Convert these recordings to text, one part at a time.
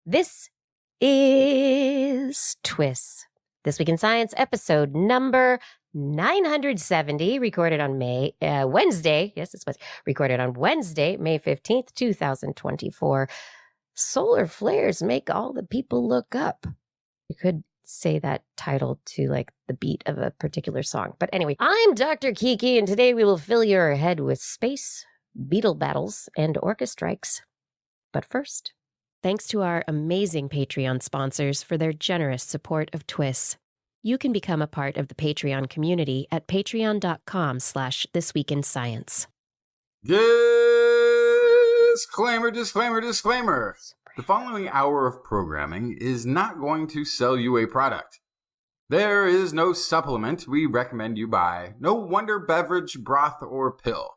This is TWIS. This Week in Science, episode number 970, recorded on Wednesday. Yes, it's recorded on Wednesday, May 15th, 2024. Solar flares make all the people look up. You could say that title to like the beat of a particular song. But anyway, I'm Dr. Kiki, and today we will fill your head with space, beetle battles, and orca strikes. But first, thanks to our amazing Patreon sponsors for their generous support of TWIS. You can become a part of the Patreon community at patreon.com/thisweekinscience. Disclaimer. The following hour of programming is not going to sell you a product. There is no supplement we recommend you buy, no wonder beverage, broth, or pill.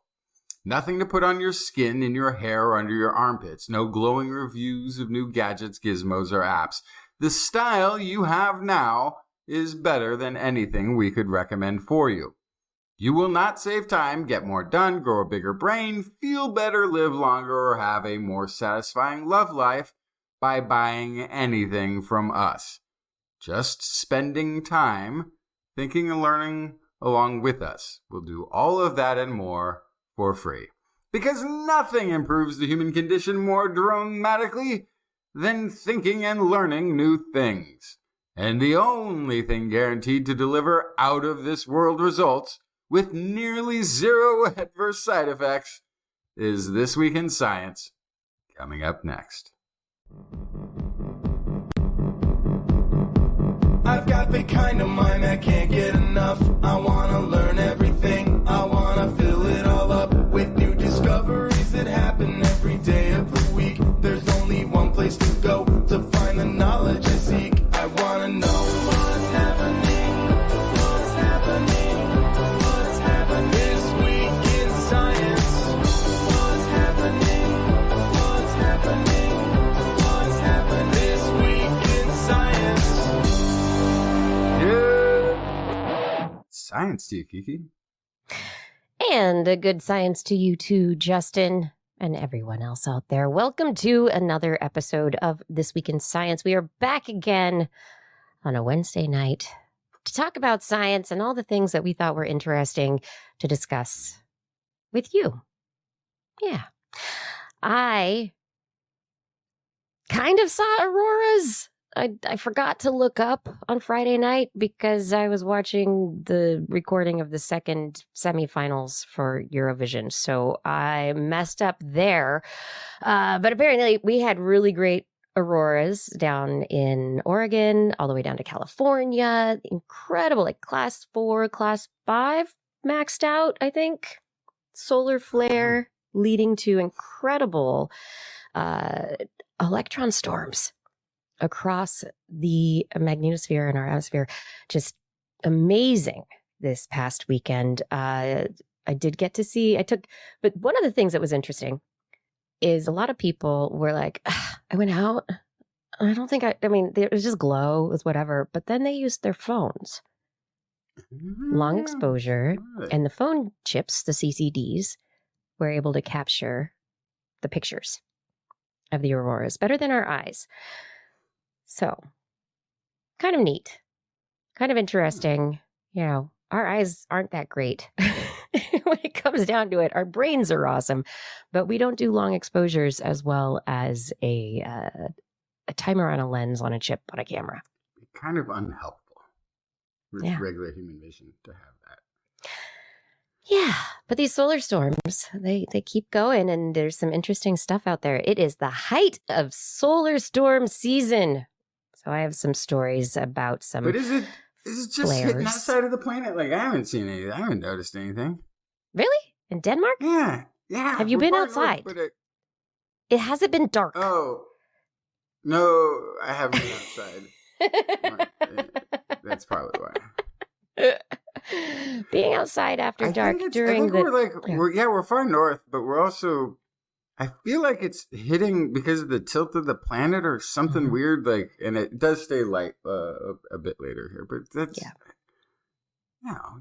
Nothing to put on your skin, in your hair, or under your armpits. No glowing reviews of new gadgets, gizmos, or apps. The style you have now is better than anything we could recommend for you. You will not save time, get more done, grow a bigger brain, feel better, live longer, or have a more satisfying love life by buying anything from us. Just spending time thinking and learning along with us. We'll do all of that and more for free. Because nothing improves the human condition more dramatically than thinking and learning new things. And the only thing guaranteed to deliver out of this world results with nearly zero adverse side effects is This Week in Science, coming up next. I've got the kind of mind that can't get enough. I want to learn everything. I want to fill it all up with new discoveries that happen every day of the week. There's only one place to go to find the knowledge I seek. I want to know what's happening. What's happening? What's happening this week in science? What's happening? What's happening? What's happening this week in science? Science to you, Kiki. And a good science to you too, Justin, and everyone else out there. Welcome to another episode of This Week in Science. We are back again on a Wednesday night to talk about science and all the things that we thought were interesting to discuss with you. Yeah. I kind of saw auroras. I forgot to look up on Friday night because I was watching the recording of the second semifinals for Eurovision. So I messed up there. But apparently we had really great auroras down in Oregon, all the way down to California. Incredible, like class 4, class 5 maxed out, I think. Solar flare leading to incredible electron storms across the magnetosphere and our atmosphere. Just amazing this past weekend. I did get to see, but one of the things that was interesting is a lot of people were like, I went out, I don't think I mean, it was just glow, it was whatever, but then they used their phones. Long exposure, and the phone chips, the CCDs, were able to capture the pictures of the auroras better than our eyes. So, kind of neat, kind of interesting. You know, our eyes aren't that great when it comes down to it. Our brains are awesome, but we don't do long exposures as well as a timer on a lens on a chip on a camera. Kind of unhelpful with regular human vision to have that. Yeah, but these solar storms, they keep going, and there's some interesting stuff out there. It is the height of solar storm season. So I have some stories about some But is it just flares. hitting that side of the planet? Like, I haven't seen anything. I haven't noticed anything. Really? In Denmark? Yeah. Have you been outside? It hasn't been dark. Oh, no, I haven't been outside. That's probably why. Being outside after dark during we're far north, but we're also, I feel like it's hitting because of the tilt of the planet or something weird, like, and it does stay light a bit later here, but that's,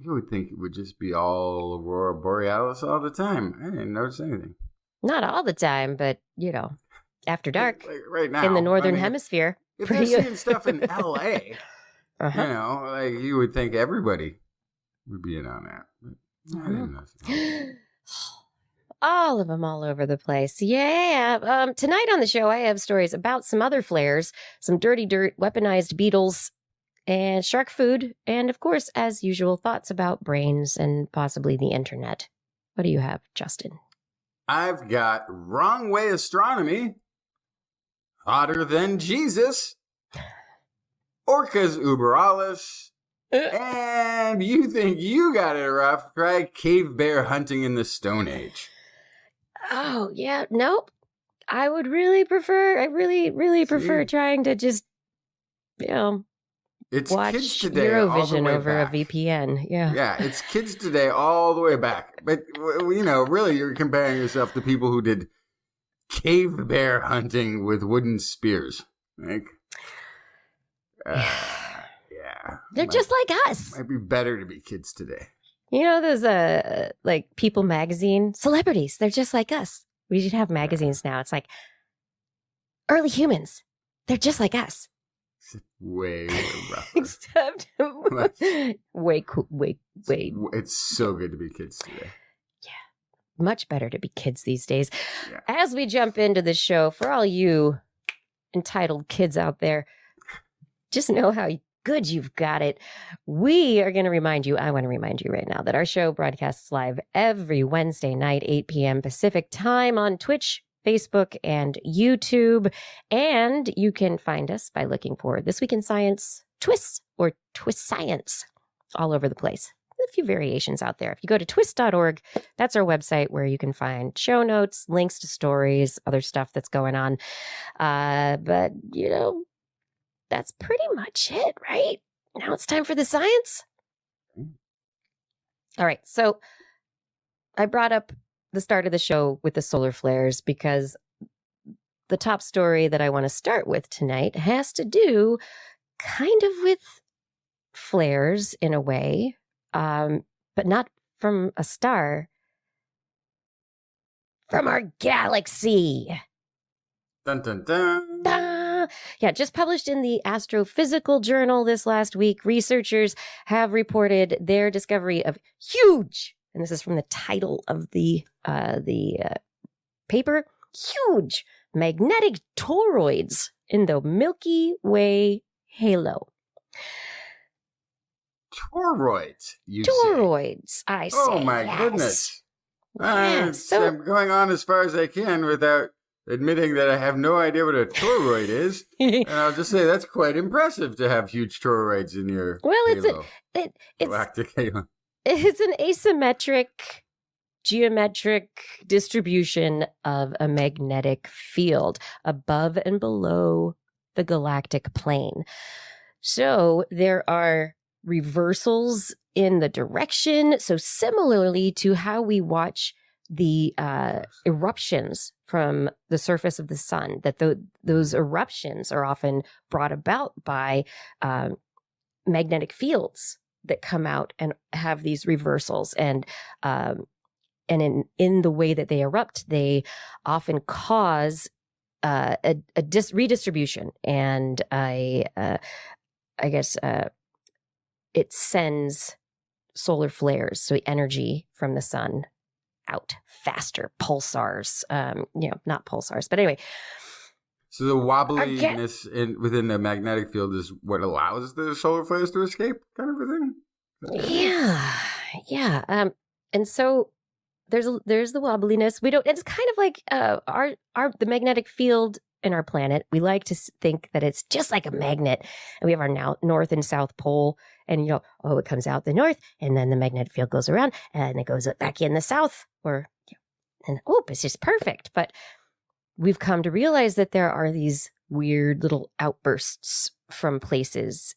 you would think it would just be all Aurora Borealis all the time. I didn't notice anything. Not all the time, but, you know, After dark. Like right now. In the Northern I mean, Hemisphere. If they're seeing stuff in L.A., Uh-huh. you know, like you would think everybody would be in on that. But, all of them all over the place. Yeah. Tonight on the show, I have stories about some other flares, some dirty dirt, weaponized beetles, and shark food, and of course, as usual, thoughts about brains and possibly the internet. What do you have, Justin? I've got wrong way astronomy, hotter than Jesus, orcas uber alles, and you think you got it rough, try cave bear hunting in the Stone Age. Oh, yeah. Nope. I really prefer trying to just, It's watch kids today all the Eurovision way over back. a VPN. Yeah. Yeah, it's kids today all the way back. But, really, you're comparing yourself to people who did cave bear hunting with wooden spears. Like, yeah. They're just like us. Might be better to be kids today. You know, those, like, People magazine celebrities. They're just like us. We should have magazines now. It's like early humans. They're just like us. Way rougher. Except way cool. Way. It's so good to be kids today. Yeah. Much better to be kids these days. Yeah. As we jump into the show, for all you entitled kids out there, just know how good you've got it. I want to remind you right now that our show broadcasts live every Wednesday night, 8 p.m. Pacific time on Twitch, Facebook, and YouTube. And you can find us by looking for This Week in Science TWIS or TWIS Science all over the place. A few variations out there. If you go to twis.org, that's our website where you can find show notes, links to stories, other stuff that's going on. But, that's pretty much it, right? Now it's time for the science. All right. So I brought up the start of the show with the solar flares because the top story that I want to start with tonight has to do kind of with flares in a way, but not from a star, from our galaxy. Dun, dun, dun. Yeah, just published in the Astrophysical Journal this last week, researchers have reported their discovery of huge, and this is from the title of the paper, huge magnetic toroids in the Milky Way halo. Toroids, Toroids, I say. Oh my goodness. Yeah, I'm going on as far as I can without admitting that I have no idea what a toroid is. And I'll just say that's quite impressive to have huge toroids in your halo. Galactic halo. It's an asymmetric geometric distribution of a magnetic field above and below the galactic plane. So there are reversals in the direction. So similarly to how we watch the eruptions from the surface of the sun, that those eruptions are often brought about by magnetic fields that come out and have these reversals, and in the way that they erupt, they often cause a redistribution, and I guess it sends solar flares, so energy from the sun out faster, pulsars, not pulsars, but anyway. So the wobbliness within the magnetic field is what allows the solar flares to escape, kind of a thing? Yeah. And so there's the wobbliness. It's kind of like the magnetic field in our planet. We like to think that it's just like a magnet, and we have our north and south pole, and it comes out the north, and then the magnetic field goes around, and it goes back in the south, it's just perfect. But we've come to realize that there are these weird little outbursts from places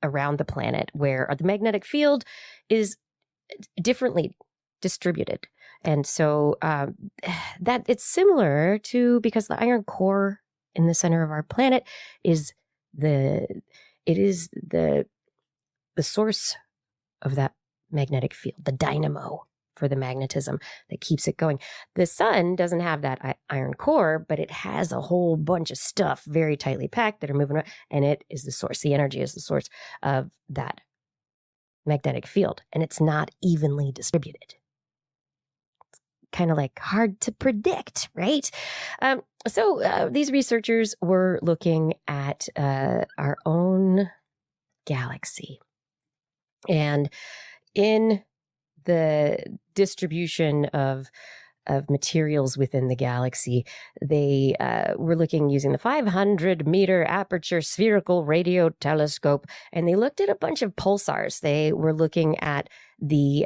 around the planet where the magnetic field is differently distributed. And so that it's similar to, because the iron core in the center of our planet is the source of that magnetic field, the dynamo for the magnetism that keeps it going. The sun doesn't have that iron core, but it has a whole bunch of stuff very tightly packed that are moving around, and it is the source. The energy is the source of that magnetic field, and it's not evenly distributed. Kind of like hard to predict, right? So these researchers were looking at our own galaxy. And in the distribution of materials within the galaxy, they were looking using the 500-meter aperture spherical radio telescope, and they looked at a bunch of pulsars. They were looking at the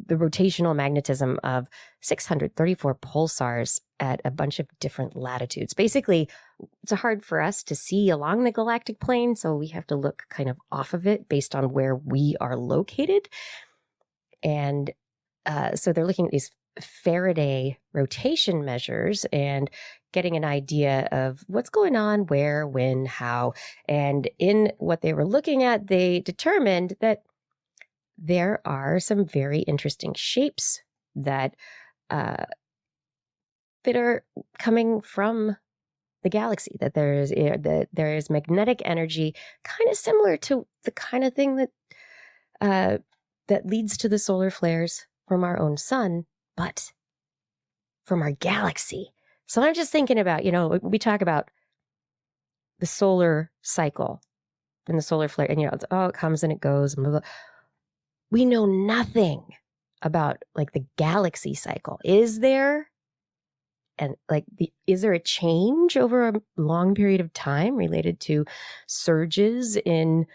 rotational magnetism of 634 pulsars at a bunch of different latitudes. Basically, it's hard for us to see along the galactic plane, so we have to look kind of off of it based on where we are located. And so they're looking at these Faraday rotation measures and getting an idea of what's going on, where, when, how. And in what they were looking at, they determined that there are some very interesting shapes that are coming from the galaxy, that there is magnetic energy kind of similar to the kind of thing that leads to the solar flares from our own sun, but from our galaxy. So I'm just thinking about, we talk about the solar cycle and the solar flare, and it comes and it goes, and blah, blah. We know nothing about like the galaxy cycle. Is there? And is there a change over a long period of time related to surges in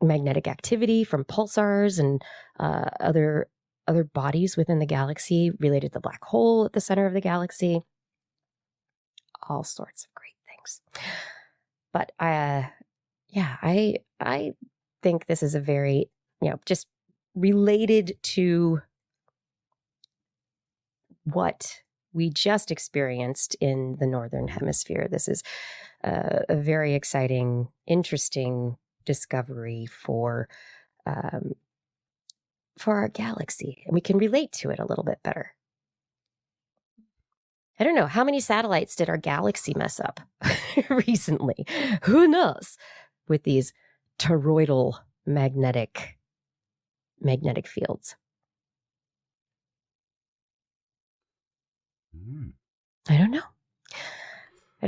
magnetic activity from pulsars and other bodies within the galaxy related to the black hole at the center of the galaxy? All sorts of great things. But I think this is a very, just related to what we just experienced in the Northern Hemisphere. This is a very exciting, interesting discovery for our galaxy, and we can relate to it a little bit better. I don't know, how many satellites did our galaxy mess up recently? Who knows? With these toroidal magnetic fields. I don't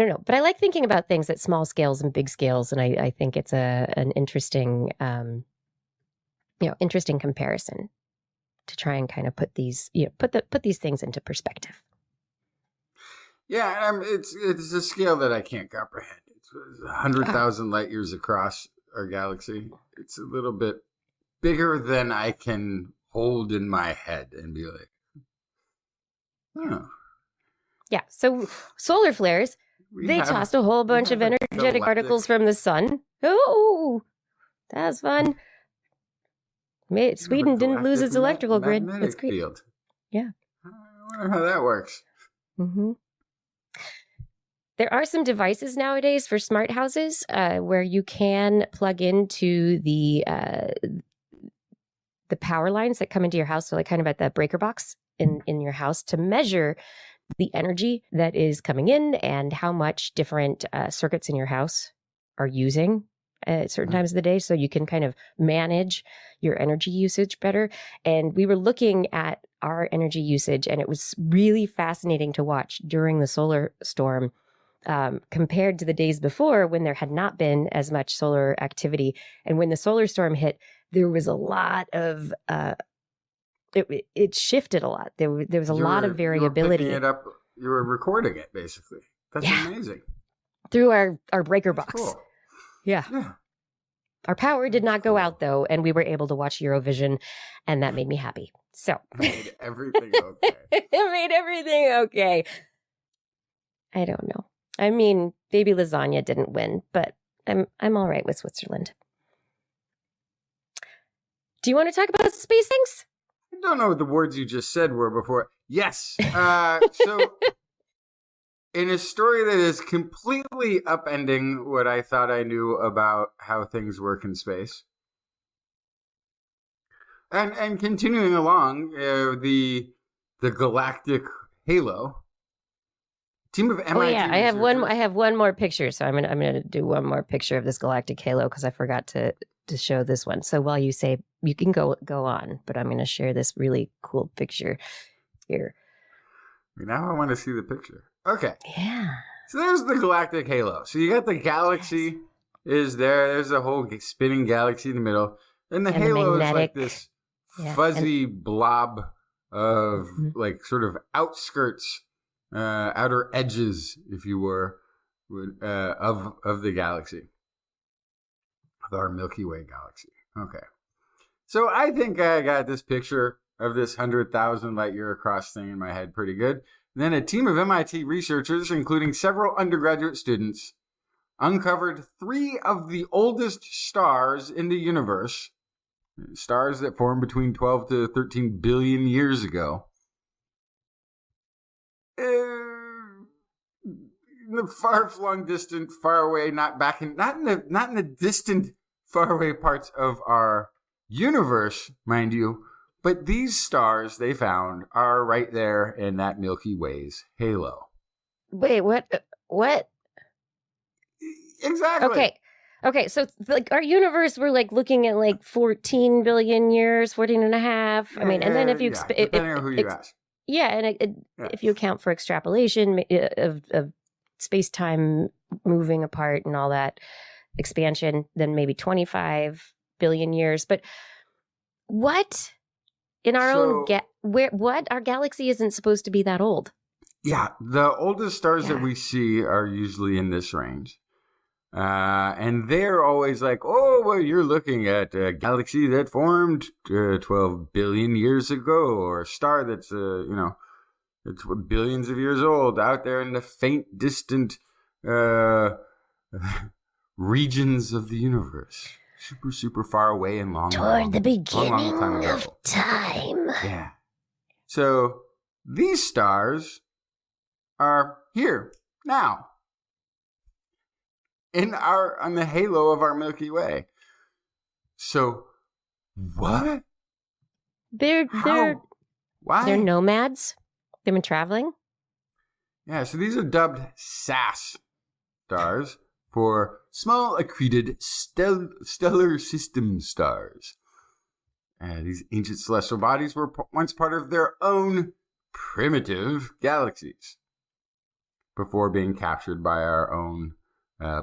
know, but I like thinking about things at small scales and big scales, and I think it's an interesting interesting comparison to try and kind of put these put these things into perspective. Yeah, it's a scale that I can't comprehend. It's 100,000 light years across our galaxy. It's a little bit bigger than I can hold in my head and be like, oh. Yeah, so solar flares, they tossed a whole bunch of energetic particles from the sun. Oh, that's fun. Sweden didn't lose its electrical grid. That's great. Field. Yeah. I wonder how that works. Mm-hmm. There are some devices nowadays for smart houses where you can plug into the power lines that come into your house, so like kind of at the breaker box in your house, to measure the energy that is coming in and how much different circuits in your house are using at certain times of the day, so you can kind of manage your energy usage better. And we were looking at our energy usage, and it was really fascinating to watch during the solar storm compared to the days before when there had not been as much solar activity. And when the solar storm hit, there was a lot of it shifted a lot. There was a lot of variability. You were picking it up. You were recording it, basically. That's amazing. Through our breaker box. Cool. Yeah. Our power did not go out, though, and we were able to watch Eurovision, and that made me happy. So made everything okay. It made everything okay. I don't know. I mean, baby lasagna didn't win, but I'm all right with Switzerland. Do you want to talk about space things? I don't know what the words you just said were before. Yes. So in a story that is completely upending what I thought I knew about how things work in space, And continuing along, the galactic halo. Team of MIT. Oh yeah, I have one. researchers- I have one more picture. So I'm gonna do one more picture of this galactic halo because I forgot to show this one. So while you say you can go on, but I'm gonna share this really cool picture here. Now I want to see the picture. Okay. Yeah. So there's the galactic halo. So you got the galaxy is there. There's a whole spinning galaxy in the middle. And the And the halo is magnetic- like this Yeah, fuzzy blob of Mhm. like sort of outskirts, outer edges, if you were, of the galaxy. Of our Milky Way galaxy. Okay. So I think I got this picture of this 100,000 light year across thing in my head pretty good. And then a team of MIT researchers, including several undergraduate students, uncovered 3 of the oldest stars in the universe, stars that formed between 12 to 13 billion years ago. In the far-flung, distant, faraway, not in the distant, faraway parts of our universe, mind you, but these stars they found are right there in that Milky Way's halo. Wait, what? What? Exactly. Okay. So like our universe, we're like looking at like 14 billion years, 14 and a half. I mean, and then if you depending on who you ask. yeah, and Yeah. if you account for extrapolation of space-time moving apart and all that expansion, then maybe 25 billion years. But what in our own our galaxy isn't supposed to be that old? Yeah, the oldest stars Yeah. that we see are usually in this range. And they're always like, oh, well, you're looking at a galaxy that formed 12 billion years ago, or a star that's, it's billions of years old out there in the faint, distant regions of the universe. Super, super far away and long. Toward the beginning long time ago. of time. Yeah. So these stars are here now on the halo of our Milky Way. So what? They're Why? they're nomads. They've been traveling. Yeah, so these are dubbed SAS stars for small accreted stellar system stars. These ancient celestial bodies were once part of their own primitive galaxies before being captured by our own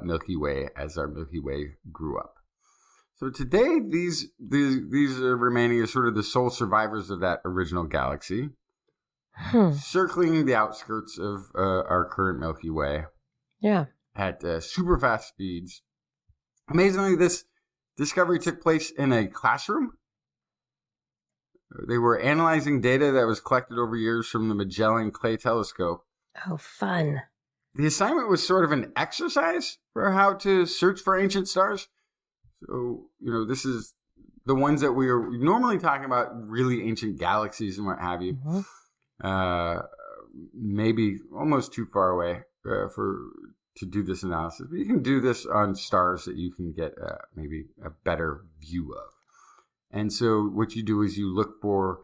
Milky Way as our Milky Way grew up. So today, these are remaining as sort of the sole survivors of that original galaxy, circling the outskirts of our current Milky Way. Yeah. At super fast speeds. Amazingly, this discovery took place in a classroom. They were analyzing data that was collected over years from the Magellan Clay Telescope. Oh, fun. The assignment was sort of an exercise for how to search for ancient stars. So, this is the ones that we are normally talking about, really ancient galaxies and what have you. Mm-hmm. Maybe almost too far away to do this analysis. But you can do this on stars that you can get maybe a better view of. And so what you do is you look for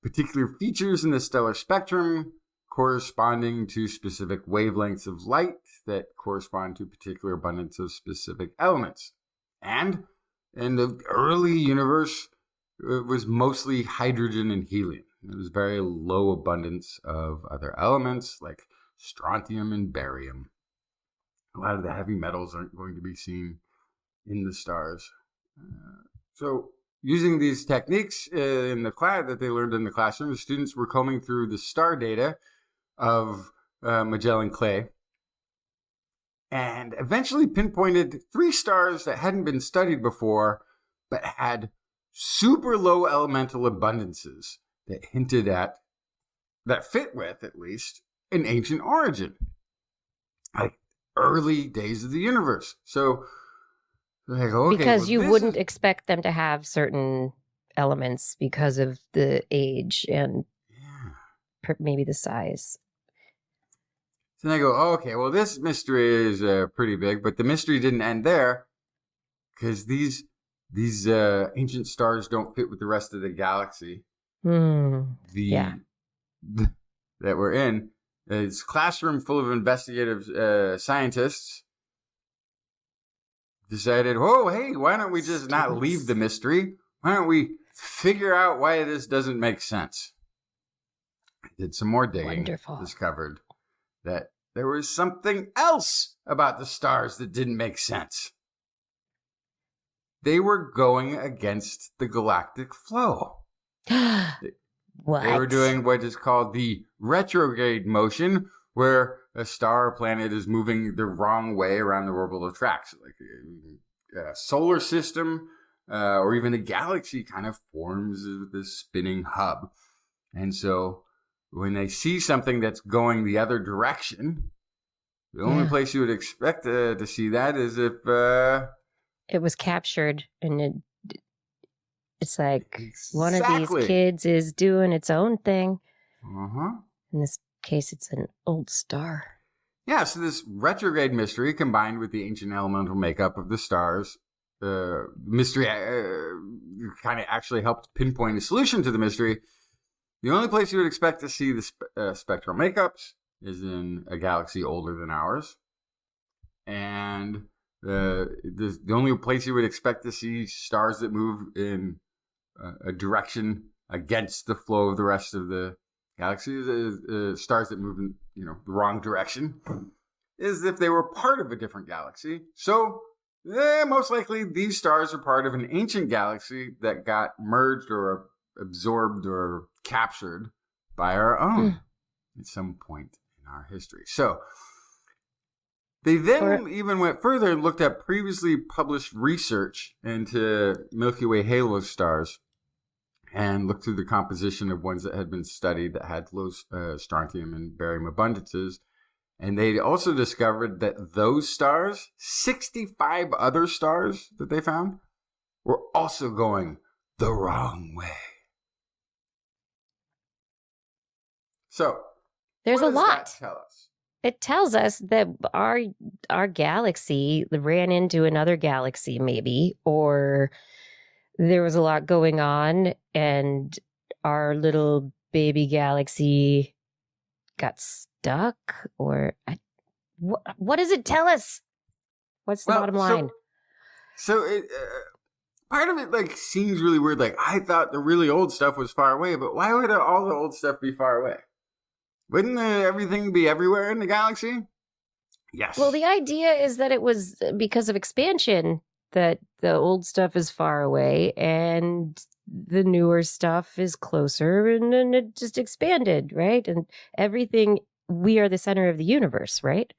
particular features in the stellar spectrum corresponding to specific wavelengths of light that correspond to particular abundance of specific elements. And in the early universe, it was mostly hydrogen and helium. There was very low abundance of other elements like strontium and barium. A lot of the heavy metals aren't going to be seen in the stars. So using these techniques in the class that they learned in the classroom, the students were combing through the star data of Magellan Clay and eventually pinpointed 3 stars that hadn't been studied before but had super low elemental abundances that hinted at, that fit with at least, an ancient origin, like early days of the universe. So they go, okay, because you wouldn't expect them to have certain elements because of the age and maybe the size. So they go, oh, okay, well, this mystery is pretty big, but the mystery didn't end there because these these ancient stars don't fit with the rest of the galaxy. Hmm. That we're in. It's a classroom full of investigative scientists decided, oh, hey, why don't we just not leave the mystery? Why don't we figure out why this doesn't make sense? I did some more digging. Wonderful. Discovered that there was something else about the stars that didn't make sense. They were going against the galactic flow. What? They were doing what is called the retrograde motion, where a star or planet is moving the wrong way around the orbital tracks. Like a solar system or even a galaxy kind of forms this spinning hub. And so when they see something that's going the other direction, the only place you would expect to see that is if... it was captured, and it's like one of Exactly. these kids is doing its own thing. Uh-huh. In this case, it's an old star. Yeah, so this retrograde mystery combined with the ancient elemental makeup of the stars, mystery kind of actually helped pinpoint a solution to the mystery. The only place you would expect to see the spectral makeups is in a galaxy older than ours. And the only place you would expect to see stars that move in a direction against the flow of the rest of the galaxy is stars that move in the wrong direction is if they were part of a different galaxy. So most likely these stars are part of an ancient galaxy that got merged or absorbed or captured by our own at some point in our history. So they then even went further and looked at previously published research into Milky Way halo stars and looked through the composition of ones that had been studied that had low strontium and barium abundances. And they also discovered that those stars, 65 other stars that they found, were also going the wrong way. So, There's what a does lot. that tell us? It tells us that our galaxy ran into another galaxy, maybe, or there was a lot going on, and our little baby galaxy got stuck. Or what does it tell us? What's the bottom line? So it part of it seems really weird. Like, I thought the really old stuff was far away, but why would all the old stuff be far away? Wouldn't everything be everywhere in the galaxy? Yes. Well, the idea is that it was because of expansion that the old stuff is far away and the newer stuff is closer, and then it just expanded, right? And everything, we are the center of the universe, right?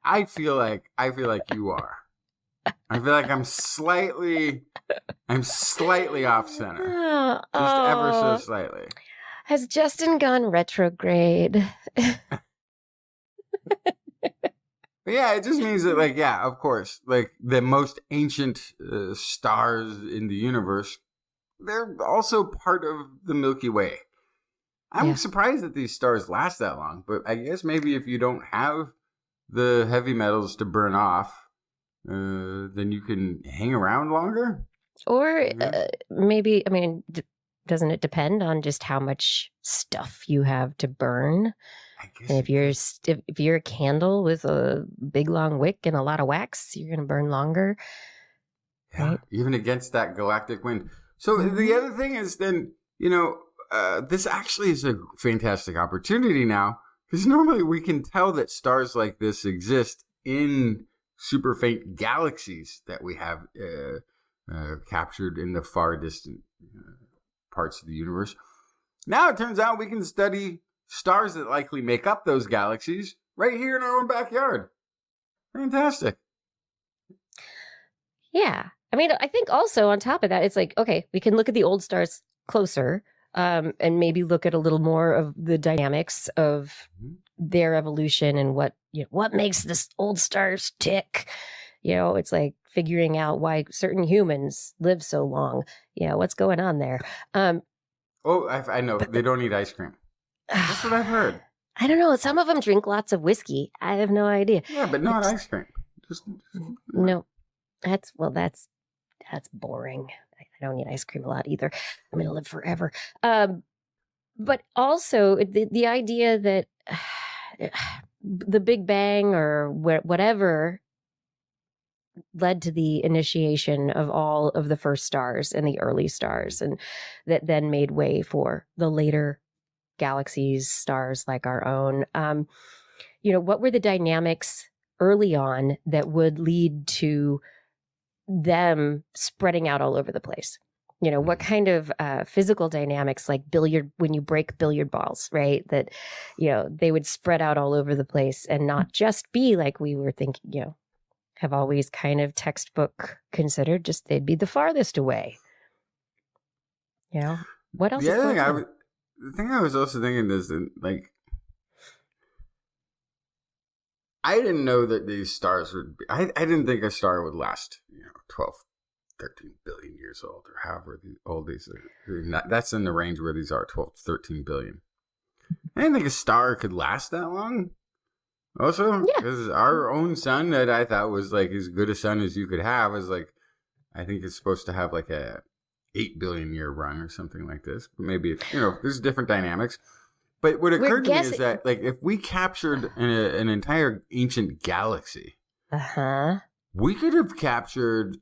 I feel like you are. I feel like I'm slightly off center. Just ever so slightly. Has Justin gone retrograde? But yeah, it just means that, of course, the most ancient stars in the universe, they're also part of the Milky Way. I'm surprised that these stars last that long, but I guess maybe if you don't have the heavy metals to burn off, then you can hang around longer? Or maybe, doesn't it depend on just how much stuff you have to burn? I guess. And if you're a candle with a big long wick and a lot of wax, you're going to burn longer. Yeah, right? Even against that galactic wind. So the other thing is then, this actually is a fantastic opportunity now, because normally we can tell that stars like this exist in super faint galaxies that we have captured in the far distant parts of the universe. Now it turns out we can study stars that likely make up those galaxies right here in our own backyard. Fantastic. Yeah. I think also on top of that, it's okay, we can look at the old stars closer and maybe look at a little more of the dynamics of their evolution and what makes this old stars tick. It's like figuring out why certain humans live so long. What's going on there? I know. They don't eat ice cream. That's what I've heard. I don't know. Some of them drink lots of whiskey. I have no idea. Yeah, but not ice cream. No, that's boring. I don't eat ice cream a lot either. I'm going to live forever. But also the idea that the Big Bang or whatever led to the initiation of all of the first stars and the early stars, and that then made way for the later galaxies, stars like our own. What were the dynamics early on that would lead to them spreading out all over the place? What kind of physical dynamics, like when you break billiard balls, right? That, they would spread out all over the place and not just be like we were thinking, have always kind of textbook considered, just they'd be the farthest away. What else? The thing I was also thinking is like, I didn't know that these stars would be, I didn't think a star would last, 12, 13 billion years old, or however old these are. That's in the range where these are, 12 to 13 billion. I didn't think a star could last that long. Also, because our own sun that I thought was like as good a sun as you could have is like, I think it's supposed to have like a 8 billion year run or something like this. But maybe it's, there's different dynamics. But what occurred to me is that, like, if we captured an entire ancient galaxy, we could have captured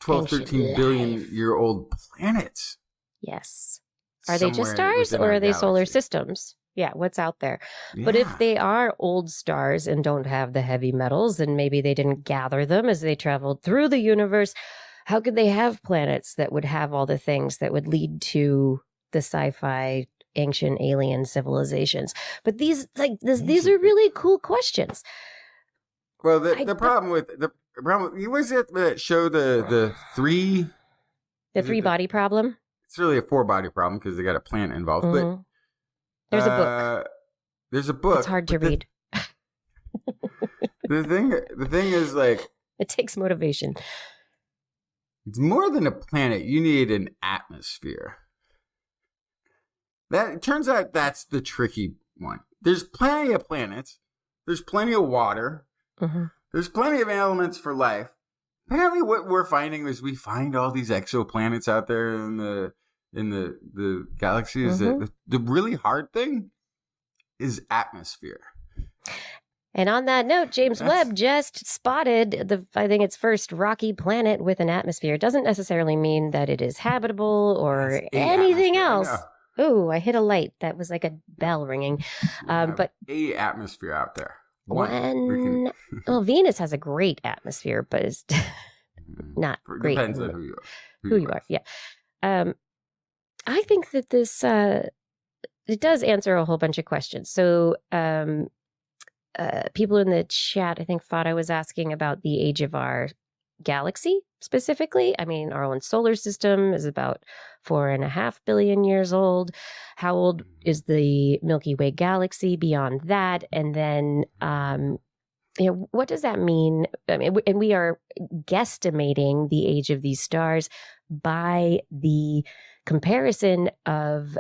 12, 13 billion year old planets. Yes. Are they just stars or are they solar systems? Yeah, what's out there? Yeah. But if they are old stars and don't have the heavy metals, and maybe they didn't gather them as they traveled through the universe, how could they have planets that would have all the things that would lead to the sci-fi ancient alien civilizations? But these are really cool questions. Well, the problem was it that show the three body problem? It's really a 4-body problem because they got a planet involved. Mm-hmm. But there's a book. There's a book. It's hard to read. The thing is, like, it takes motivation. It's more than a planet. You need an atmosphere. It turns out that's the tricky one. There's plenty of planets. There's plenty of water. Mm-hmm. There's plenty of elements for life. Apparently, what we're finding is we find all these exoplanets out there in the galaxy. Is that the really hard thing is atmosphere. And on that note, James Webb just spotted I think its first rocky planet with an atmosphere. It doesn't necessarily mean that it is habitable or anything else. Ooh, I hit a light. That was like a bell ringing. But a atmosphere out there. Venus has a great atmosphere, but it's not great. Depends on who you are. Yeah. I think that this it does answer a whole bunch of questions. So people in the chat, I think Fada was asking about the age of our galaxy specifically. I mean, our own solar system is about 4.5 billion years old. How old is the Milky Way galaxy beyond that? And then, what does that mean? I mean, and we are guesstimating the age of these stars by the comparison of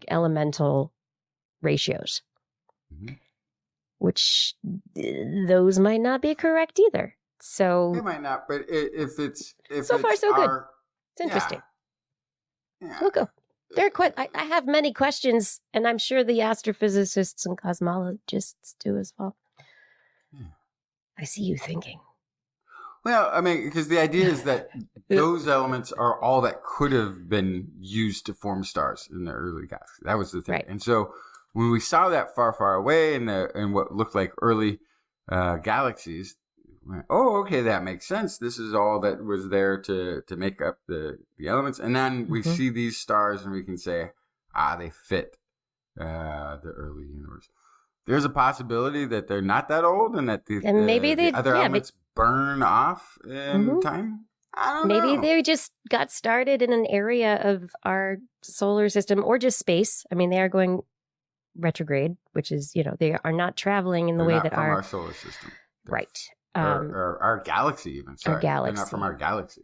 elemental ratios, which those might not be correct either. So it might not, but so far so good. It's interesting. Yeah. We'll go. I have many questions, and I'm sure the astrophysicists and cosmologists do as well. Yeah. I see you thinking. Well, I mean, because the idea is that those elements are all that could have been used to form stars in the early galaxy. That was the thing. Right. And so when we saw that far, far away in what looked like early galaxies, oh, okay, that makes sense. This is all that was there to make up the elements. And then we see these stars and we can say, they fit the early universe. There's a possibility that they're not that old and that maybe the other elements burn off in time. I don't know. Maybe they just got started in an area of our solar system or just space. I mean, they are going retrograde, which is, they are not traveling in the way that our solar system. Right. Or our galaxy even. Sorry. Our galaxy. They're not from our galaxy.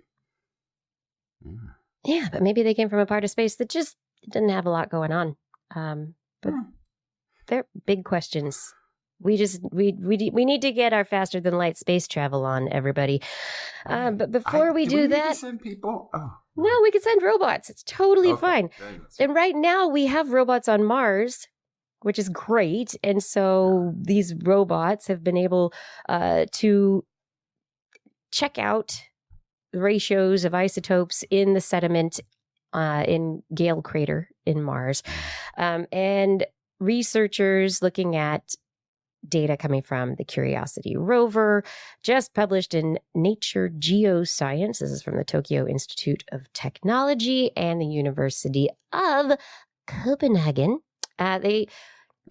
Yeah, but maybe they came from a part of space that just didn't have a lot going on. But they're big questions. We need to get our faster than light space travel on, everybody. But before we do that, need to send people. Oh. No, we can send robots. It's totally Okay, fine. And right now we have robots on Mars, which is great. And so these robots have been able to check out the ratios of isotopes in the sediment in Gale Crater in Mars. And researchers looking at data coming from the Curiosity rover just published in Nature Geoscience. This is from the Tokyo Institute of Technology and the University of Copenhagen. They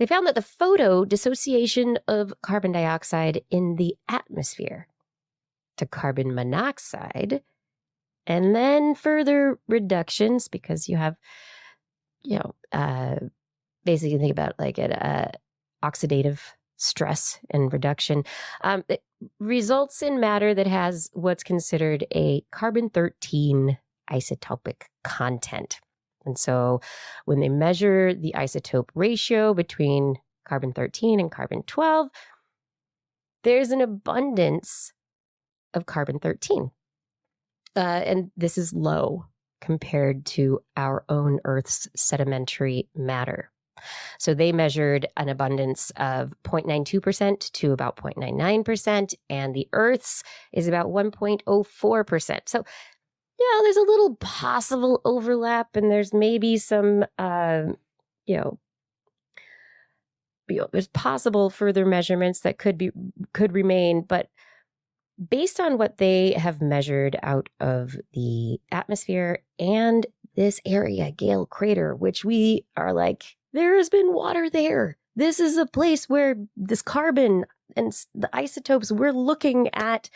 found that the photo dissociation of carbon dioxide in the atmosphere to carbon monoxide, and then further reductions, because you have, basically think about like an oxidative stress and reduction, it results in matter that has what's considered a carbon-13 isotopic content. And so when they measure the isotope ratio between carbon-13 and carbon-12, there's an abundance of carbon-13. And this is low compared to our own Earth's sedimentary matter. So they measured an abundance of 0.92% to about 0.99%, and the Earth's is about 1.04%. So, there's a little possible overlap, and there's maybe some, there's possible further measurements that could remain, but based on what they have measured out of the atmosphere and this area, Gale Crater, which we are like, there has been water there. This is a place where this carbon and the isotopes, we're looking at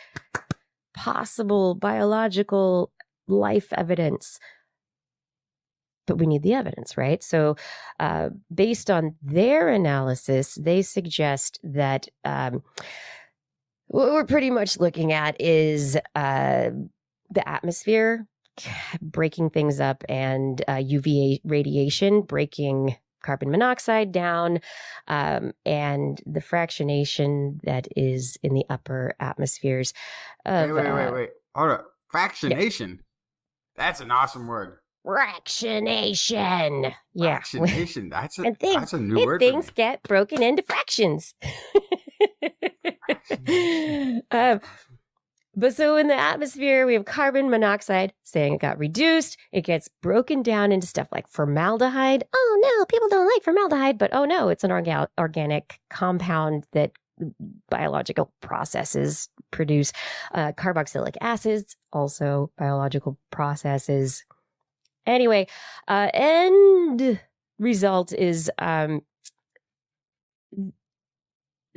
possible biological life evidence. But we need the evidence, right? So based on their analysis, they suggest that what we're pretty much looking at is the atmosphere breaking things up and UVA radiation breaking carbon monoxide down, and the fractionation that is in the upper atmospheres. Of, wait. Hold up. Fractionation? Yeah. That's an awesome word. Fractionation. Yeah. Fractionation. That's a new word. Things get broken into fractions. But so in the atmosphere, we have carbon monoxide saying it got reduced. It gets broken down into stuff like formaldehyde. Oh no, people don't like formaldehyde, but oh no, it's an organic compound that biological processes produce. Carboxylic acids, also biological processes. Anyway, end result is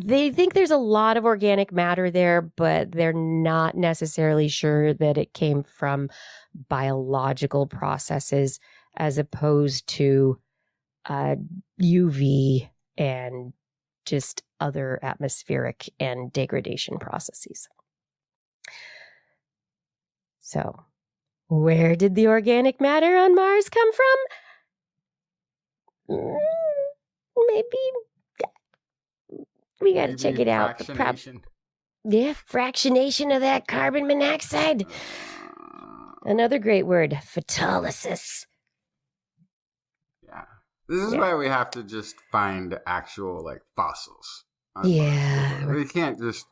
they think there's a lot of organic matter there, but they're not necessarily sure that it came from biological processes as opposed to UV and just other atmospheric and degradation processes. So, where did the organic matter on Mars come from? Maybe we got to check it out. Fractionation. Fractionation of that carbon monoxide. Another great word, photolysis. Yeah. This is why we have to just find actual fossils. Yeah. We can't just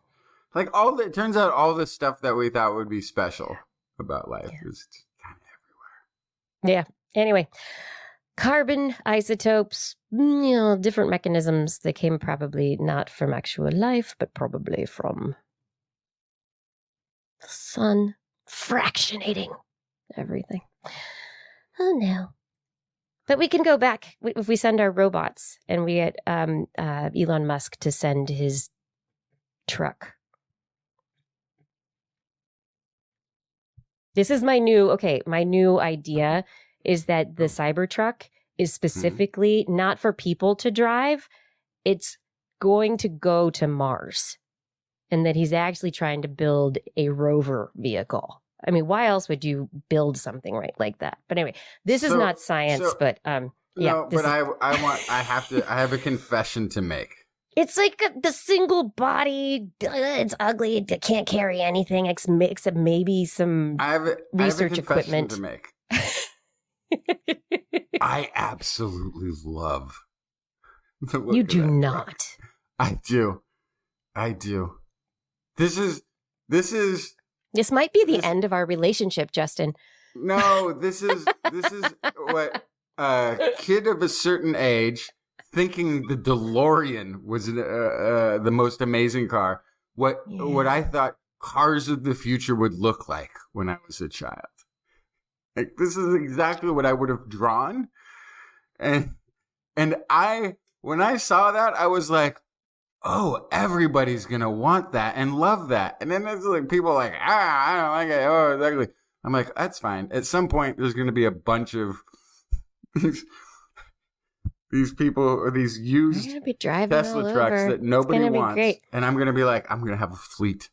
it turns out all the stuff that we thought would be special about life is kind of everywhere. Yeah. Anyway, carbon isotopes, different mechanisms. They came probably not from actual life, but probably from the sun fractionating everything. Oh no. But we can go back if we send our robots and we get Elon Musk to send his truck. This is my new idea is that the Cybertruck is specifically not for people to drive. It's going to go to Mars. And that he's actually trying to build a rover vehicle. I mean, why else would you build something like that? But anyway, this is not science, but yeah. No, but I have a confession to make. It's like the single body. It's ugly. It can't carry anything except maybe some research equipment. To make. I absolutely love the look You of do that not. truck. I do. This might be the end of our relationship, Justin. No, this is what a kid of a certain age thinking the DeLorean was the most amazing car. What I thought cars of the future would look like when I was a child. Like, this is exactly what I would have drawn. And when I saw that, I was like, oh, everybody's going to want that and love that. And then there's like people like, I don't like it. Oh, exactly. I'm like, that's fine. At some point, there's going to be a bunch of these people or these used Tesla trucks that nobody wants. Great. And I'm going to be like, I'm going to have a fleet.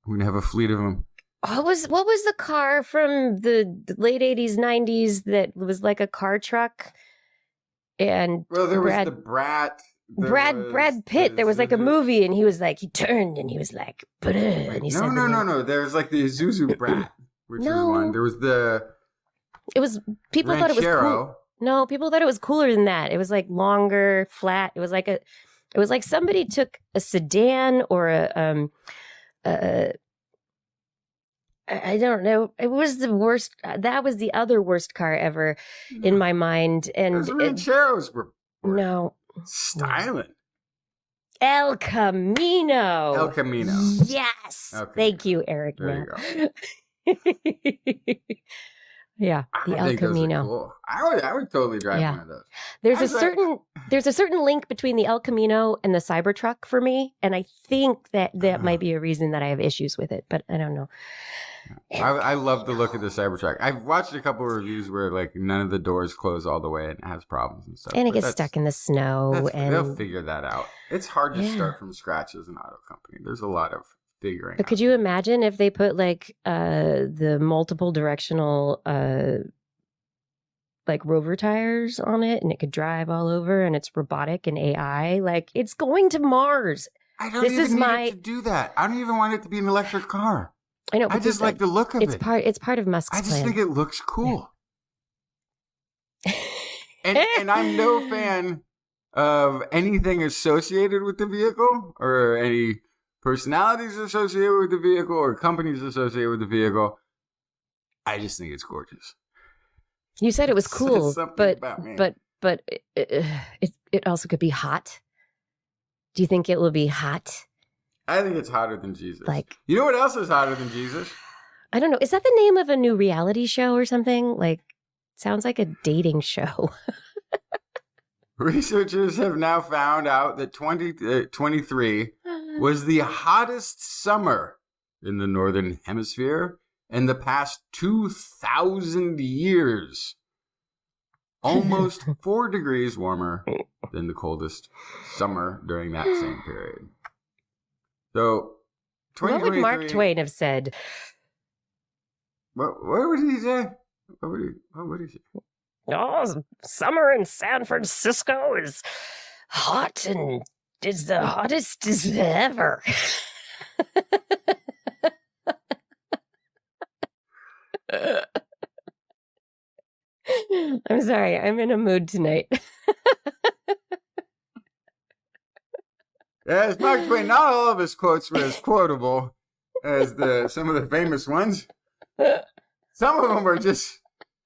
I'm going to have a fleet of them. What was the car from the late 80s, 90s that was like a car truck? And well, there was the Brat. Brad Pitt. There was like a movie, and he turned and he was like, and he said, no. There's like the Isuzu Brat, which is one. There was people Ranchero. Thought it was cool. No, people thought it was cooler than that. It was like longer, flat. It was like somebody took a sedan or I don't know. It was the worst. That was the other worst car ever in my mind. And those Rancheros were styling. El Camino. Yes. Okay. Thank you, Eric. There you go. Yeah, the El Camino. Cool. I would totally drive one of those. There's a certain link between the El Camino and the Cybertruck for me, and I think that might be a reason that I have issues with it, but I don't know. I love the look of the Cybertruck. I've watched a couple of reviews where like none of the doors close all the way and it has problems and stuff. And it gets stuck in the snow. And they'll figure that out. It's hard to start from scratch as an auto company. There's a lot of figuring. But could you imagine if they put like the multiple directional like rover tires on it and it could drive all over and it's robotic and AI? Like, it's going to Mars. I don't even need it to do that. I don't even want it to be an electric car. I know. I just like the look of it. It's part of Musk's plan. I just think it looks cool. Yeah. and I'm no fan of anything associated with the vehicle or any personalities associated with the vehicle or companies associated with the vehicle. I just think it's gorgeous. You said it was cool, but it also could be hot. Do you think it will be hot? I think it's hotter than Jesus. Like, you know what else is hotter than Jesus? I don't know. Is that the name of a new reality show or something? Like, sounds like a dating show. Researchers have now found out that 2023 was the hottest summer in the Northern Hemisphere in the past 2,000 years. Almost 4 degrees warmer than the coldest summer during that same period. So, what would Mark Twain have said? What would he say? What would he say? Oh, summer in San Francisco is hot and is the hottest as ever. I'm sorry. I'm in a mood tonight. Yes, Mark Twain, not all of his quotes were as quotable as some of the famous ones. Some of them were just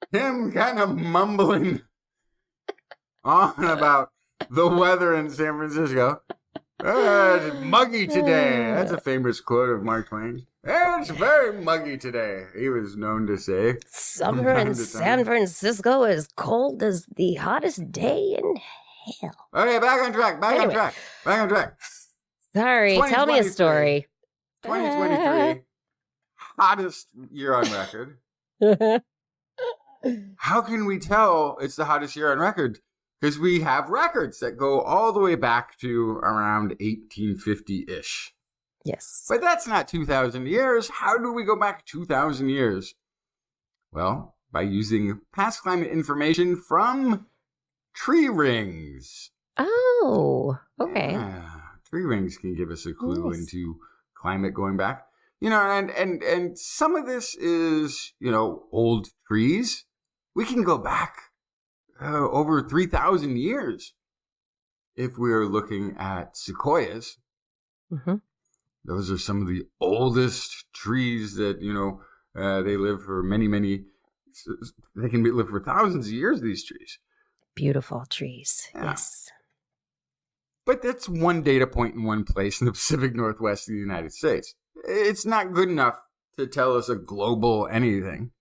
him kind of mumbling on about the weather in San Francisco. It's muggy today. That's a famous quote of Mark Twain. It's very muggy today, he was known to say. Summer in San Francisco is cold as the hottest day in hell. Okay, back on track. Sorry, tell me a story. 2023, hottest year on record. How can we tell it's the hottest year on record? Because we have records that go all the way back to around 1850-ish. Yes. But that's not 2,000 years. How do we go back 2,000 years? Well, by using past climate information from tree rings. Oh, okay. Yeah. tree rings can give us a clue Nice. into climate going back. And some of this is, old trees. We can go back over 3,000 years if we're looking at sequoias. Mm-hmm. Those are some of the oldest trees that, they live for they can live for thousands of years, these trees. Beautiful trees. Yeah. Yes. But that's one data point in one place in the Pacific Northwest of the United States. It's not good enough to tell us a global anything.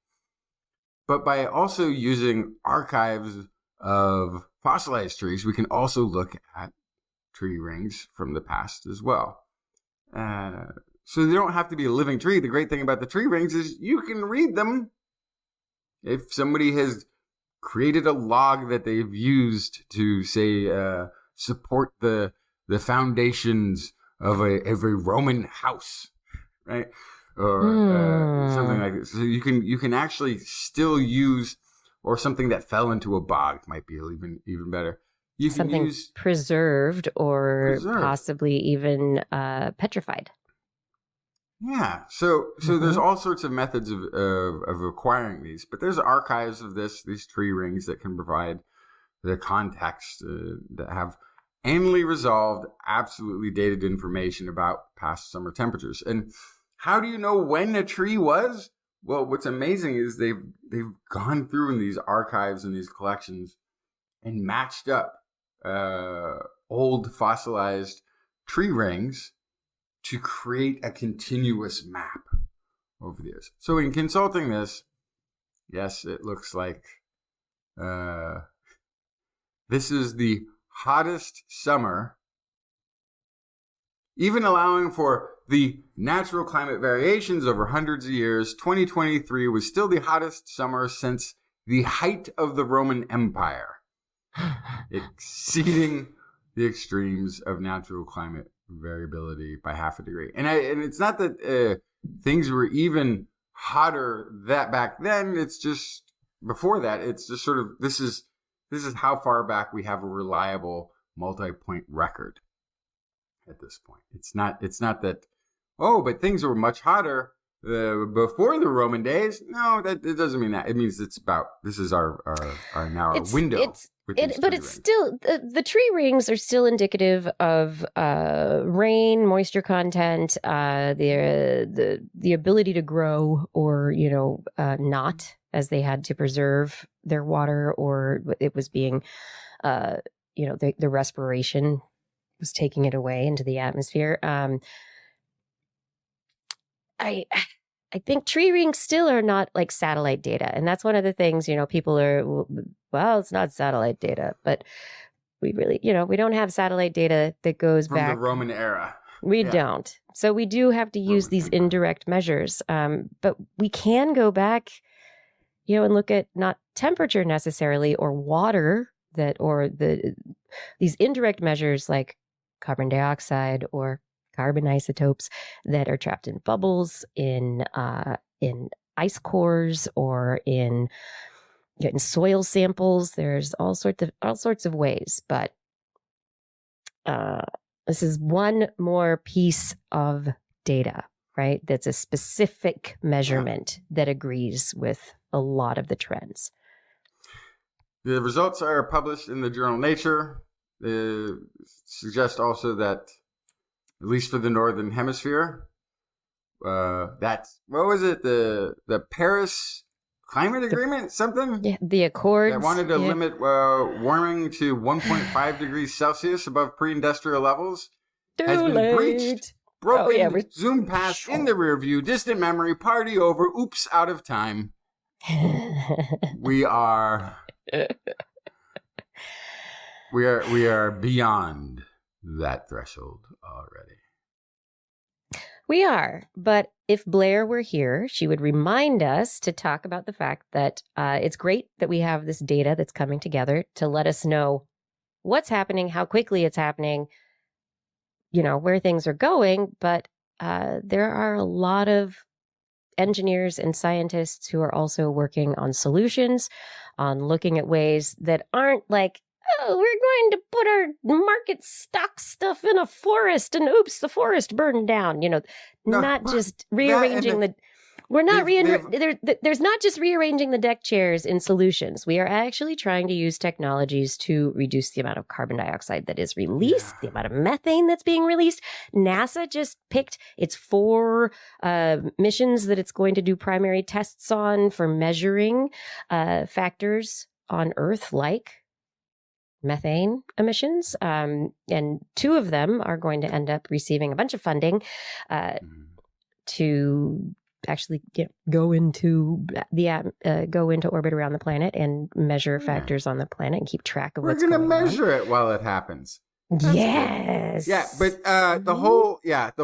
But by also using archives of fossilized trees, we can also look at tree rings from the past as well. So they don't have to be a living tree. The great thing about the tree rings is you can read them. If somebody has created a log that they've used to, say, support the foundations of a Roman house, right? Or something like this. So you can actually still use, or something that fell into a bog might be even better. You can Something use preserved or possibly even petrified. Yeah. So there's all sorts of methods of acquiring these, but there's archives of these tree rings that can provide the context that have annually resolved, absolutely dated information about past summer temperatures. And how do you know when a tree was? Well, what's amazing is they've gone through in these archives and these collections and matched up old fossilized tree rings to create a continuous map over the years. So in consulting this, yes, it looks like this is the hottest summer, even allowing for the natural climate variations over hundreds of years. 2023 was still the hottest summer since the height of the Roman Empire, exceeding the extremes of natural climate variability by half a degree. And it's not that things were even hotter that back then. It's just before that. It's just sort of this is how far back we have a reliable multi-point record at this point. It's not that but things were much hotter before the Roman days. No, it doesn't mean that. It means this is our window. But it's still, the tree rings are still indicative of rain, moisture content, the ability to grow, or not, as they had to preserve their water, or it was being the respiration was taking it away into the atmosphere. I think tree rings still are not like satellite data. And that's one of the things, people are, well, it's not satellite data, but we really, we don't have satellite data that goes from back. the Roman era. We don't. So we do have to use these indirect measures. But we can go back, and look at not temperature necessarily, or water these indirect measures like carbon dioxide or carbon isotopes that are trapped in bubbles, in ice cores, or in soil samples. There's all sorts of ways, but this is one more piece of data, right? That's a specific measurement that agrees with a lot of the trends. The results are published in the journal Nature. They suggest also that, at least for the Northern Hemisphere, that's, what was it? The Paris Climate Agreement, something? Yeah, the Accords. That wanted to limit warming to 1.5 degrees Celsius above pre-industrial levels. Has been breached. Broken, zoom past, in the rear view, distant memory, party over, oops, out of time. We are beyond that threshold already. We are, but if Blair were here, she would remind us to talk about the fact that it's great that we have this data that's coming together to let us know what's happening, how quickly it's happening, where things are going. But there are a lot of engineers and scientists who are also working on solutions, on looking at ways that aren't like oh, we're going to put our market stock stuff in a forest, and oops, the forest burned down. No, not but just that rearranging and we're not they've- there's not just rearranging the deck chairs in solutions. We are actually trying to use technologies to reduce the amount of carbon dioxide that is released, the amount of methane that's being released. NASA just picked its 4 missions that it's going to do primary tests on for measuring factors on Earth, like methane emissions. And 2 of them are going to end up receiving a bunch of funding to actually go into orbit around the planet and measure factors on the planet and keep track of what's going on. We're going to measure it while it happens. That's yes. good. Yeah, but the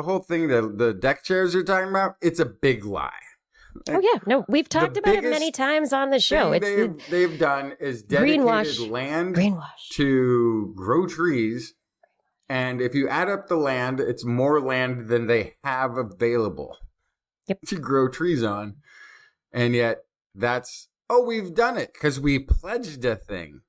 whole thing, the deck chairs you're talking about, it's a big lie. Oh yeah, no, we've talked about it many times on the show. It's they've done is dedicated land to grow trees, and if you add up the land, it's more land than they have available to grow trees on, and yet we've done it because we pledged a thing.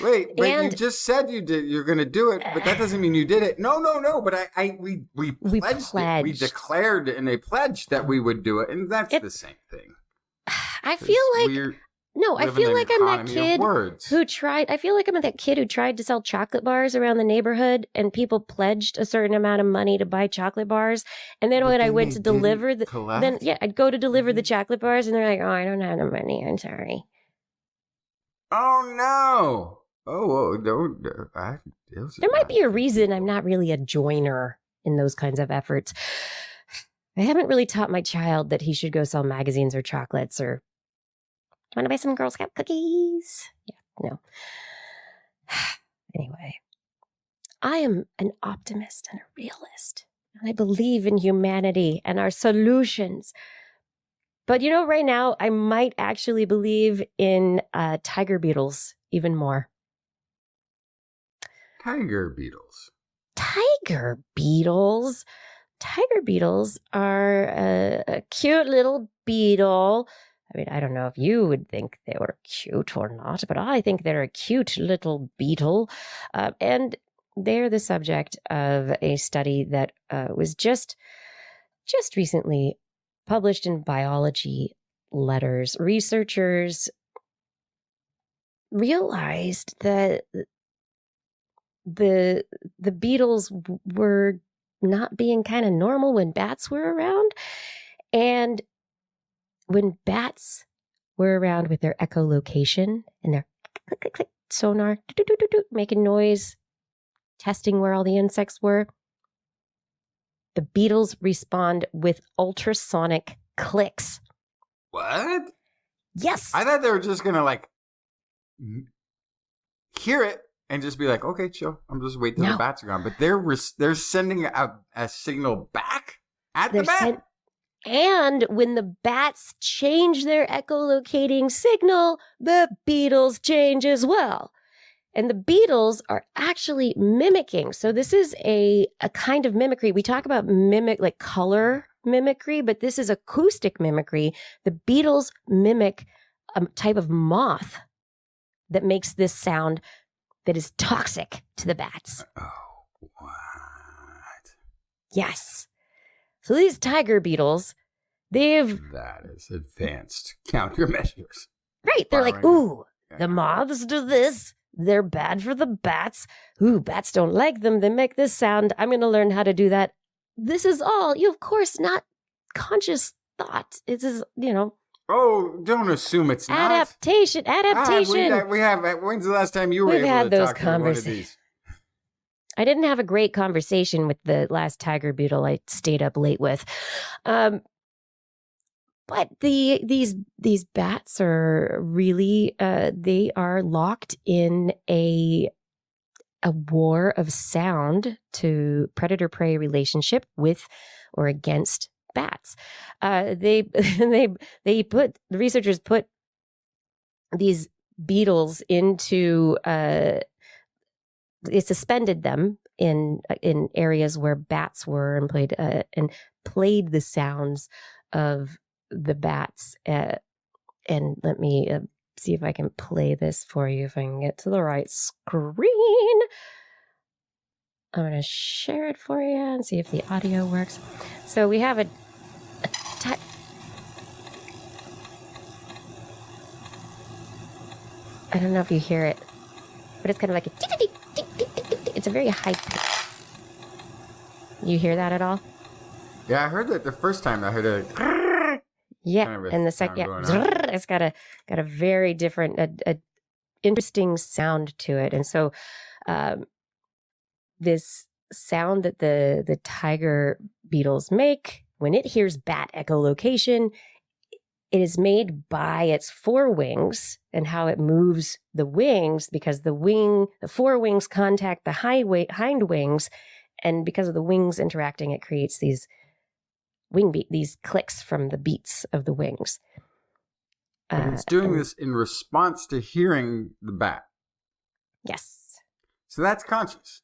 Wait, but you just said you're going to do it, but that doesn't mean you did it. No. But we pledged it. We declared in a pledge that we would do it, and that's the same thing. I feel like I feel like I'm that kid who tried. I feel like I'm that kid who tried to sell chocolate bars around the neighborhood, and people pledged a certain amount of money to buy chocolate bars. And then when I went to deliver I'd go to deliver the chocolate bars, and they're like, "Oh, I don't have the money. I'm sorry." Oh no! Oh, no! There might be a reason I'm not really a joiner in those kinds of efforts. I haven't really taught my child that he should go sell magazines or chocolates or want to buy some Girl Scout cookies. Yeah, no. Anyway, I am an optimist and a realist, and I believe in humanity and our solutions. But right now, I might actually believe in tiger beetles even more. Tiger beetles. Tiger beetles? Tiger beetles are a cute little beetle. I mean, I don't know if you would think they were cute or not, but I think they're a cute little beetle. And they're the subject of a study that was just recently published in Biology Letters. Researchers realized that the beetles were not being kind of normal when bats were around. And when bats were around with their echolocation and their click, click, click, sonar, making noise, testing where all the insects were, the beetles respond with ultrasonic clicks. What? Yes. I thought they were just going to hear it and just be like, okay, chill. I'm just waiting till the bats are gone. But they're sending a signal back at the bat. And when the bats change their echolocating signal, the beetles change as well. And the beetles are actually mimicking. So this is a kind of mimicry. We talk about color mimicry, but this is acoustic mimicry. The beetles mimic a type of moth that makes this sound that is toxic to the bats. Oh, what? Yes. So these tiger beetles, that is advanced countermeasures. Right. They're like, ooh, the moths do this. They're bad for the bats. Ooh, bats don't like them. They make this sound. I'm going to learn how to do that. This is all, of course, not conscious thought. It is, Oh, don't assume it's adaptation. not. Adaptation. We have. When's the last time you were able to talk to one of these? I didn't have a great conversation with the last tiger beetle I stayed up late with. But these bats are really they are locked in a war of sound to predator-prey relationship with or against bats. The researchers put these beetles into they suspended them in areas where bats were and played the sounds of the bats. And let me see if I can play this for you if I can get to the right screen. I'm going to share it for you and see if the audio works. So we have a I don't know if you hear it, but it's kind of like a it's a very high pitch. You hear that at all? Yeah, I heard that the first time. I heard it. Yeah, Kind of a and the sound second, going on. it's got a very different, a interesting sound to it, and so this sound that the tiger beetles make when it hears bat echolocation, it is made by its forewings and how it moves the wings, because the forewings contact the hind wings, and because of the wings interacting, it creates these these clicks from the beats of the wings. And it's doing this in response to hearing the bat. Yes. So that's conscious.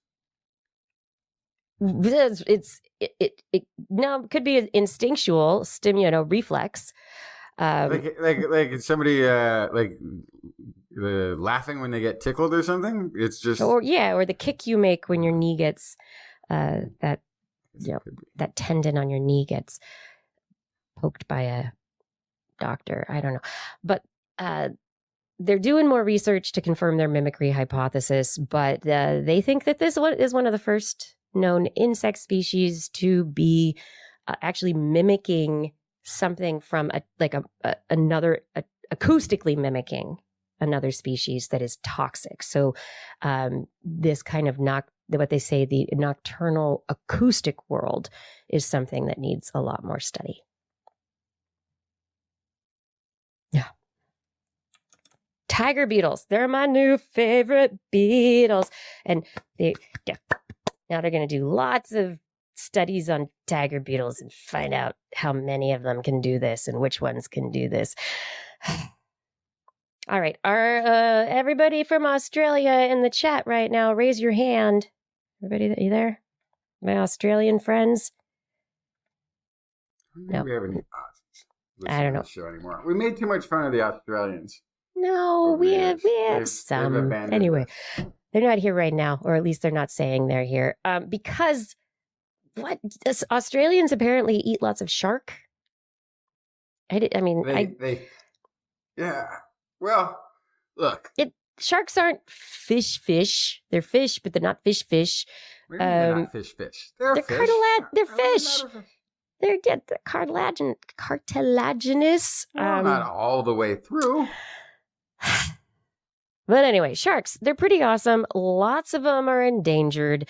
It could be an instinctual reflex. Like somebody laughing when they get tickled or something. It's just or the kick you make when your knee gets that tendon on your knee gets poked by a doctor. I don't know, but they're doing more research to confirm their mimicry hypothesis. But they think that this one is one of the first known insect species to be actually mimicking something from another acoustically mimicking another species that is toxic. So this kind of what they say the nocturnal acoustic world is something that needs a lot more study. Yeah. Tiger beetles, they're my new favorite beetles. And now they're going to do lots of studies on tiger beetles and find out how many of them can do this and which ones can do this. All right. Are everybody from Australia in the chat right now? Raise your hand. Everybody, you there? My Australian friends? No. We have any Aussies. I don't know. Show anymore. We made too much fun of the Australians. No, we have some. Anyway, they're not here right now, or at least they're not saying they're here. Because Australians apparently eat lots of shark. Yeah. Well, look. Sharks aren't fish. They're fish, but they're not fish. They're not fish. They're fish. They're fish. They're cartilaginous. Well, not all the way through. But anyway, sharks, they're pretty awesome. Lots of them are endangered.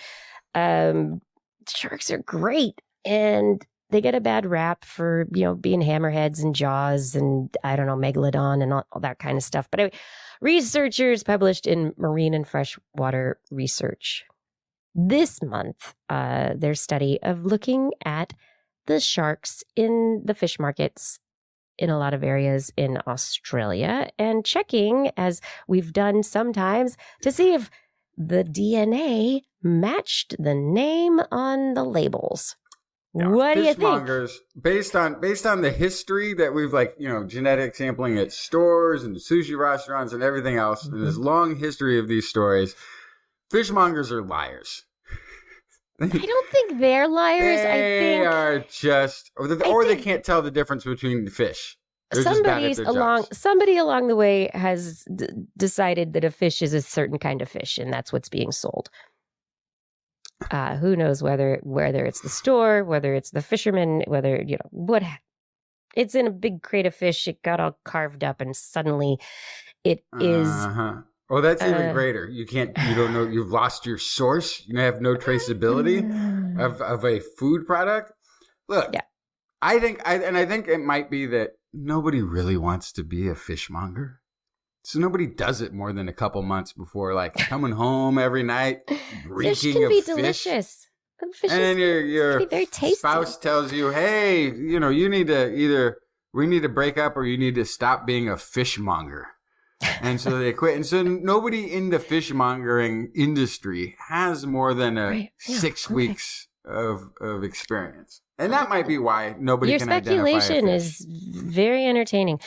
Sharks are great, and they get a bad rap for, being hammerheads and jaws and, I don't know, megalodon and all that kind of stuff. But anyway, researchers published in Marine and Freshwater Research this month their study of looking at the sharks in the fish markets in a lot of areas in Australia and checking, as we've done sometimes, to see if the DNA matched the name on the labels. Yeah, what do you think? Based on the history that we've genetic sampling at stores and sushi restaurants and everything else, and this long history of these stories, fishmongers are liars. I don't think they're liars. They are just, or they can't tell the difference between the fish. Somebody along the way has decided that a fish is a certain kind of fish, and that's what's being sold. Who knows whether it's the store, whether it's the fisherman, whether what. It's in a big crate of fish. It got all carved up, and suddenly it is. Oh, that's even greater. You don't know. You've lost your source. You have no traceability of a food product. Look, yeah. I think it might be that nobody really wants to be a fishmonger. So nobody does it more than a couple months before, coming home every night, reeking of fish. Fish can be delicious. And then your spouse tells you, hey, we need to break up or you need to stop being a fishmonger. And so they quit. And so nobody in the fishmongering industry has more than 6 weeks of experience. And that might be why nobody can identify a fish. Your speculation is very entertaining.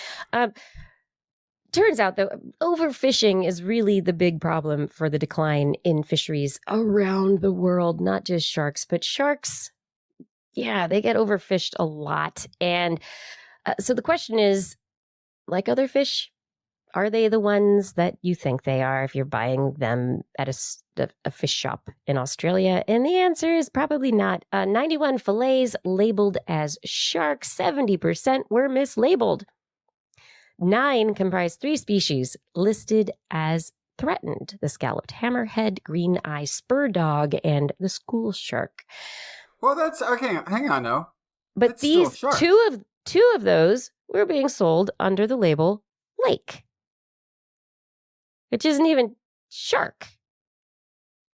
turns out that overfishing is really the big problem for the decline in fisheries around the world, not just sharks, but sharks. Yeah, they get overfished a lot. And so the question is, like other fish, are they the ones that you think they are if you're buying them at a fish shop in Australia? And the answer is probably not. 91 fillets labeled as shark, 70% were mislabeled. 9 comprise 3 species listed as threatened: the scalloped hammerhead, green eye spur dog, and the school shark. Well, that's okay. Hang on, though. But That's still these sharks. two of those were being sold under the label lake, which isn't even shark.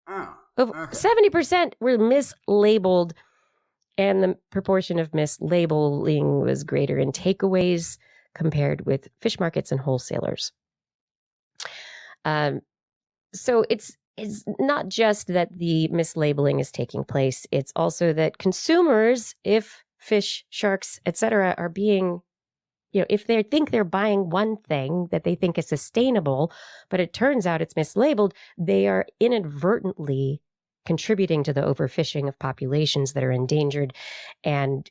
Oh, Over okay. 70% were mislabeled, and the proportion of mislabeling was greater in takeaways compared with fish markets and wholesalers. So it's not just that the mislabeling is taking place, it's also that consumers, if fish, sharks, etc., are being, if they think they're buying one thing that they think is sustainable, but it turns out it's mislabeled, they are inadvertently contributing to the overfishing of populations that are endangered. And,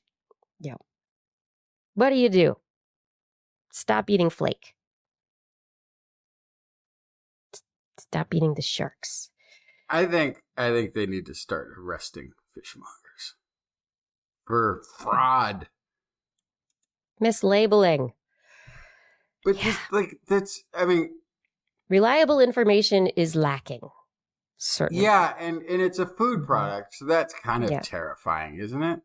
what do? Stop eating flake. Stop eating the sharks. I think they need to start arresting fishmongers for fraud. Mislabeling. But just Reliable information is lacking. Certainly. Yeah, and it's a food product, so that's kind of terrifying, isn't it?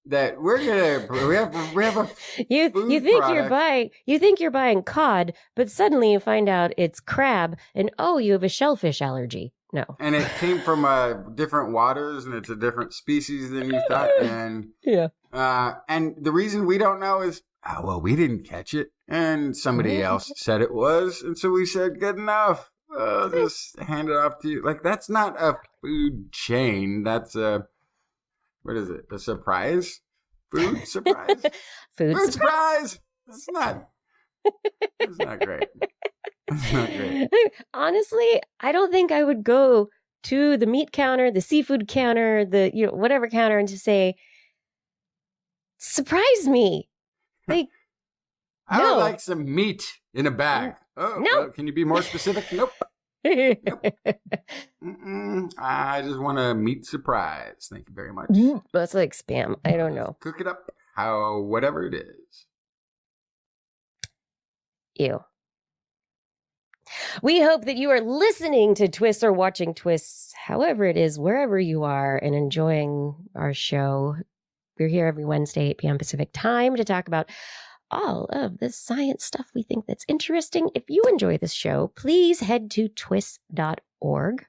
That we have a you think you're buying cod, but suddenly you find out it's crab, and you have a shellfish allergy. No, and it came from different waters, and it's a different species than you thought, and and the reason we don't know is we didn't catch it, and somebody else said it was, and so we said good enough. Just hand it off to you. Like, that's not a food chain. That's what is it? A surprise? Food surprise? Food surprise! That's not great. That's not great. Honestly, I don't think I would go to the meat counter, the seafood counter, the whatever counter, and just say, surprise me. Like, I would like some meat in a bag. Oh, no. Can you be more specific? Nope. Nope. I just want a meat surprise. Thank you very much. That's like spam. I don't know. Cook it up whatever it is. Ew. We hope that you are listening to TWIS or watching TWIS, however it is, wherever you are, and enjoying our show. We're here every Wednesday, 8 p.m. Pacific time, to talk about all of the science stuff we think that's interesting. If you enjoy this show, please head to TWIS.org.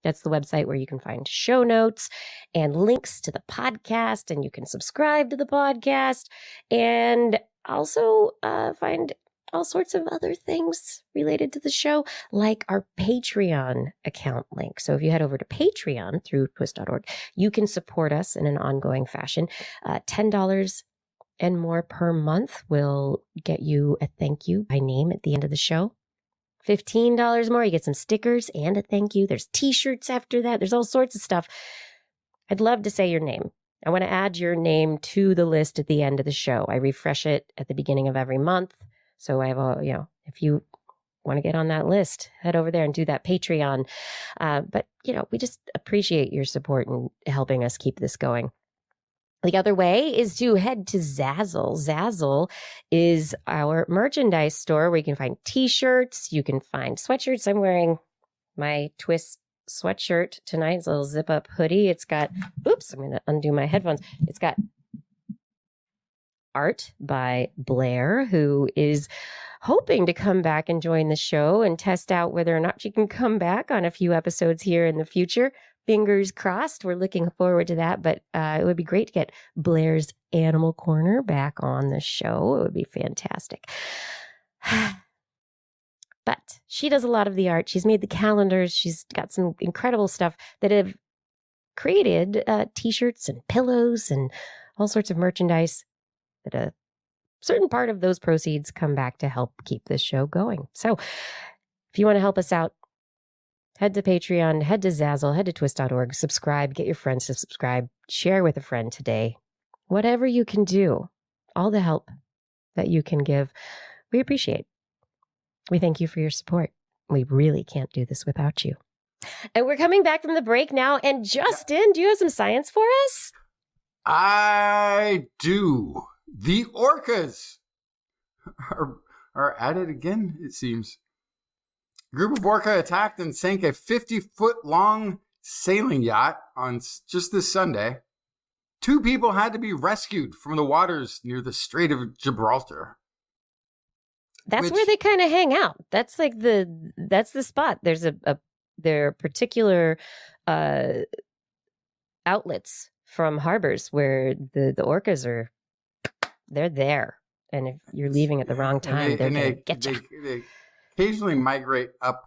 That's the website where you can find show notes and links to the podcast, and you can subscribe to the podcast, and also find all sorts of other things related to the show, like our Patreon account link. So if you head over to Patreon through TWIS.org, you can support us in an ongoing fashion. $10 and more per month will get you a thank you by name at the end of the show. $15 more, you get some stickers and a thank you. There's t-shirts after that. There's all sorts of stuff. I'd love to say your name. I want to add your name to the list at the end of the show. I refresh it at the beginning of every month. So I have if you want to get on that list, head over there and do that Patreon. But we just appreciate your support in helping us keep this going. The other way is to head to Zazzle. Zazzle is our merchandise store where you can find t-shirts, you can find sweatshirts. I'm wearing my TWIS sweatshirt tonight. It's a little zip-up hoodie. It's got, I'm going to undo my headphones. It's got art by Blair, who is hoping to come back and join the show and test out whether or not she can come back on a few episodes here in the future. Fingers crossed. We're looking forward to that. But it would be great to get Blair's Animal Corner back on the show. It would be fantastic. But she does a lot of the art. She's made the calendars. She's got some incredible stuff that have created t-shirts and pillows and all sorts of merchandise that a certain part of those proceeds come back to help keep this show going. So if you want to help us out, head to Patreon, head to Zazzle, head to twis.org, subscribe, get your friends to subscribe, share with a friend today. Whatever you can do, all the help that you can give, we appreciate. We thank you for your support. We really can't do this without you. And we're coming back from the break now. And Justin, do you have some science for us? I do. The orcas are at it again, it seems. A group of orca attacked and sank a 50-foot-long sailing yacht on just this Sunday. 2 people had to be rescued from the waters near the Strait of Gibraltar. That's where they kind of hang out. That's like that's the spot. There's there are particular outlets from harbors where the orcas they're there. And if you're leaving at the wrong time, they're going to get you. They occasionally migrate up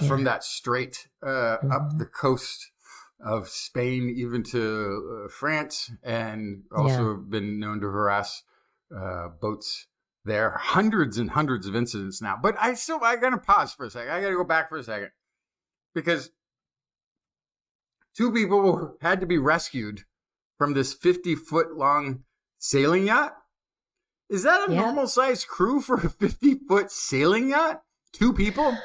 from that strait, up the coast of Spain, even to France, and also have been known to harass boats there. Hundreds and hundreds of incidents now. But I got to pause for a second. I got to go back for a second. Because 2 people had to be rescued from this 50-foot-long sailing yacht. Is that a normal-sized crew for a 50-foot sailing yacht? 2 people?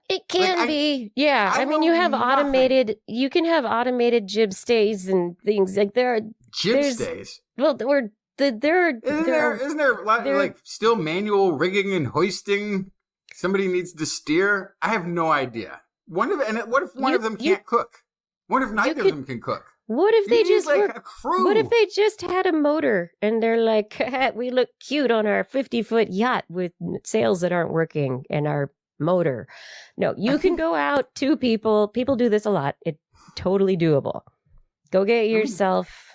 It can be. Yeah. I mean, you have automated, you can have automated jib stays and things. Like there are... Jib stays? Well, isn't there like still manual rigging and hoisting? Somebody needs to steer? I have no idea. What if one of them can't cook? What if neither of them can cook? What if they just a crew? What if they just had a motor and they're like, we look cute on our 50-foot yacht with sails that aren't working and our motor? No, you can go out, 2 people. People do this a lot. It's totally doable. Go get yourself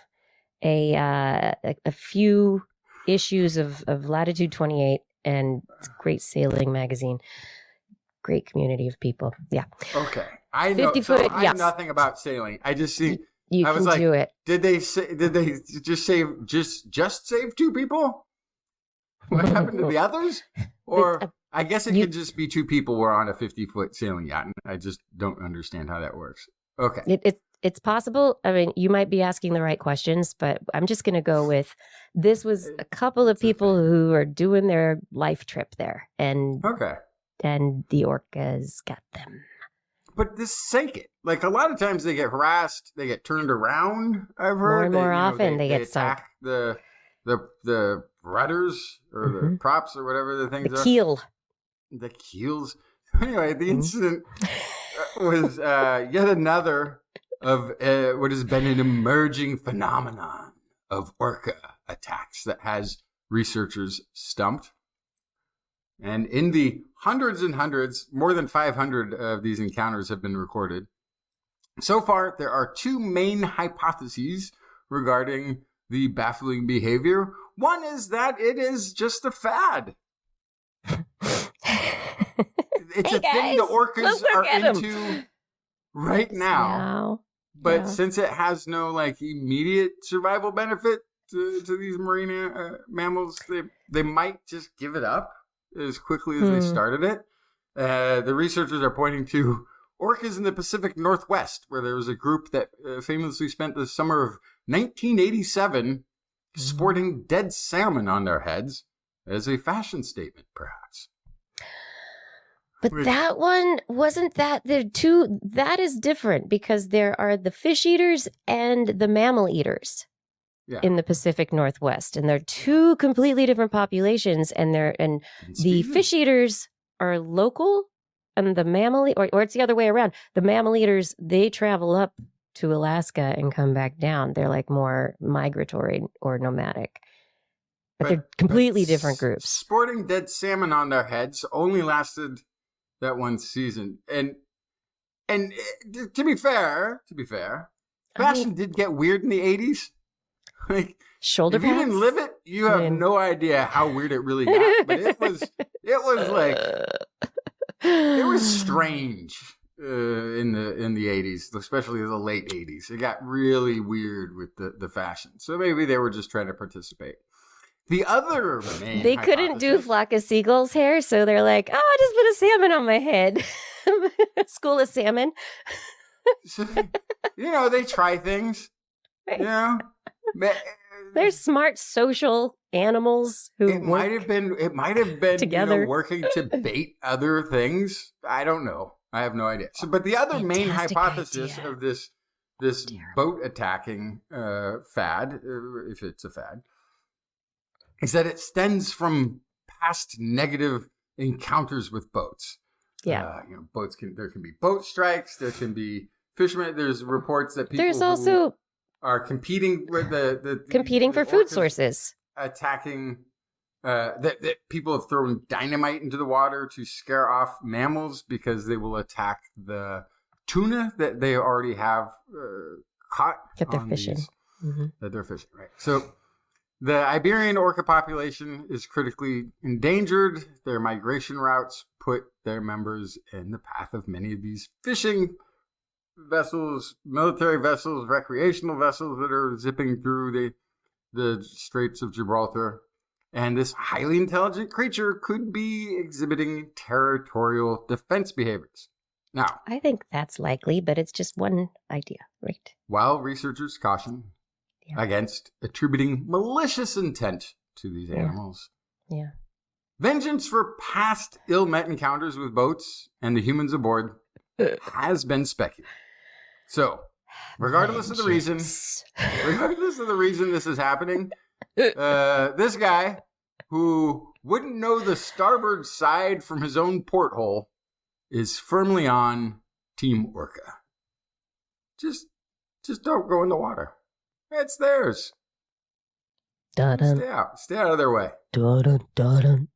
a few issues of Latitude 28, and it's a great sailing magazine. Great community of people. Yeah. Okay. I know. I know nothing about sailing. I just see. I was like, do it. Did they just save 2 people? What happened to the others? Or I guess it could just be 2 people were on a 50-foot sailing yacht. I just don't understand how that works. Okay. It's possible. I mean, you might be asking the right questions, but I'm just going to go with this was a couple of people who are doing their life trip there, and the orcas got them. But this sank it. Like a lot of times they get harassed, they get turned around. I've heard more and more often they get attack sunk. The rudders or the props or whatever the things are. Keel. The keels. Anyway, the incident was yet another of what has been an emerging phenomenon of orca attacks that has researchers stumped. And in the hundreds and hundreds, more than 500 of these encounters have been recorded. So far, there are 2 main hypotheses regarding the baffling behavior. One is that it is just a fad. It's a thing the orcas are into right now. But since it has no like immediate survival benefit to these marine mammals, they might just give it up as quickly as they started it. The researchers are pointing to orcas in the Pacific Northwest, where there was a group that famously spent the summer of 1987 sporting dead salmon on their heads as a fashion statement, perhaps. But that one wasn't that. That is different because there are the fish eaters and the mammal eaters in the Pacific Northwest, and they're 2 completely different populations. And the fish eaters are local, and the mammal or it's the other way around. The mammal eaters, they travel up to Alaska and come back down. They're like more migratory or nomadic. But they're completely different groups. Sporting dead salmon on their heads only lasted that one season, and to be fair, fashion did get weird in the 80s. Like shoulder if pads? you didn't live it, you have no idea how weird it really got. But it was like it was strange in the 80s, especially the late 80s. It got really weird with the fashion. So maybe they were just trying to participate. The other main They couldn't do hypothesis- flock of seagulls hair, so they're like, oh, I just put a salmon on my head. School of salmon. They try things. Right. You know, They're smart social animals who it might have been together. working to bait other things. I don't know. I have no idea. So, but the other main Fantastic hypothesis idea. of this boat attacking fad, if it's a fad, is that it stems from past negative encounters with boats. Yeah. There can be boat strikes. There can be fishermen. There's reports that people There's also are competing with competing for food orcas sources. attacking. That people have thrown dynamite into the water to scare off mammals because they will attack the tuna that they already have caught. That they're fishing. That they're fishing, right? So the Iberian orca population is critically endangered. Their migration routes put their members in the path of many of these fishing vessels, military vessels, recreational vessels that are zipping through the Straits of Gibraltar. And this highly intelligent creature could be exhibiting territorial defense behaviors. Now, I think that's likely, but it's just one idea, right? while researchers caution against attributing malicious intent to these animals, Yeah. vengeance for past ill-met encounters with boats and the humans aboard has been speculated. So, regardless of the reason this is happening, this guy who wouldn't know the starboard side from his own porthole is firmly on Team Orca. Just don't go in the water. It's theirs. Dun-dun, Stay out of their way. dun-dun, dun-dun,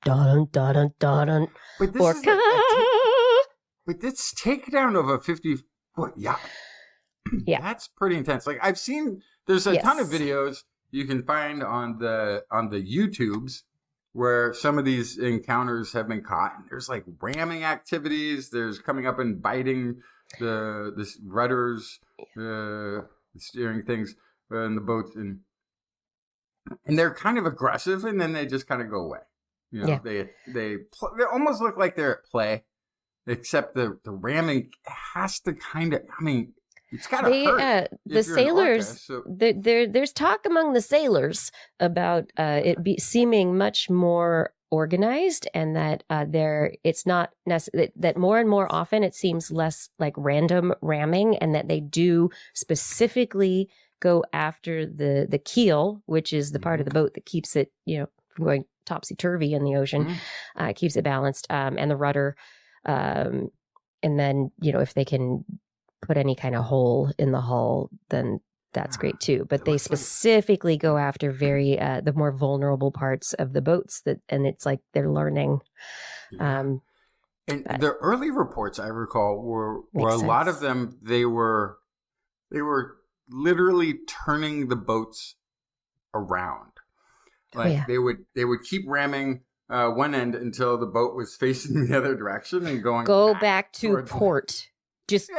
dun-dun, dun-dun, dun-dun. But this is Orca! but this takedown of a 50-foot yacht. Yeah. That's pretty intense. Like I've seen there's a ton of Yes. videos you can find on the YouTubes where some of these encounters have been caught. And there's like ramming activities. There's coming up and biting the rudders, the steering things in the boats, and they're kind of aggressive, and then they just kind of go away. They almost look like they're at play, except the ramming has to kind of. I mean, it's got to hurt. The sailors. There's talk among the sailors about it seeming much more organized, and that it's not that more and more often it seems less like random ramming, and that they do specifically go after the keel, which is the part of the boat that keeps it from going topsy-turvy in the ocean, keeps it balanced, and the rudder, and then if they can put any kind of hole in the hull, then that's great too. But they specifically go after the more vulnerable parts of the boats and it's like they're learning. And the early reports I recall were a lot of them, they were literally turning the boats around. Like they would keep ramming one end until the boat was facing the other direction and go back to port. Just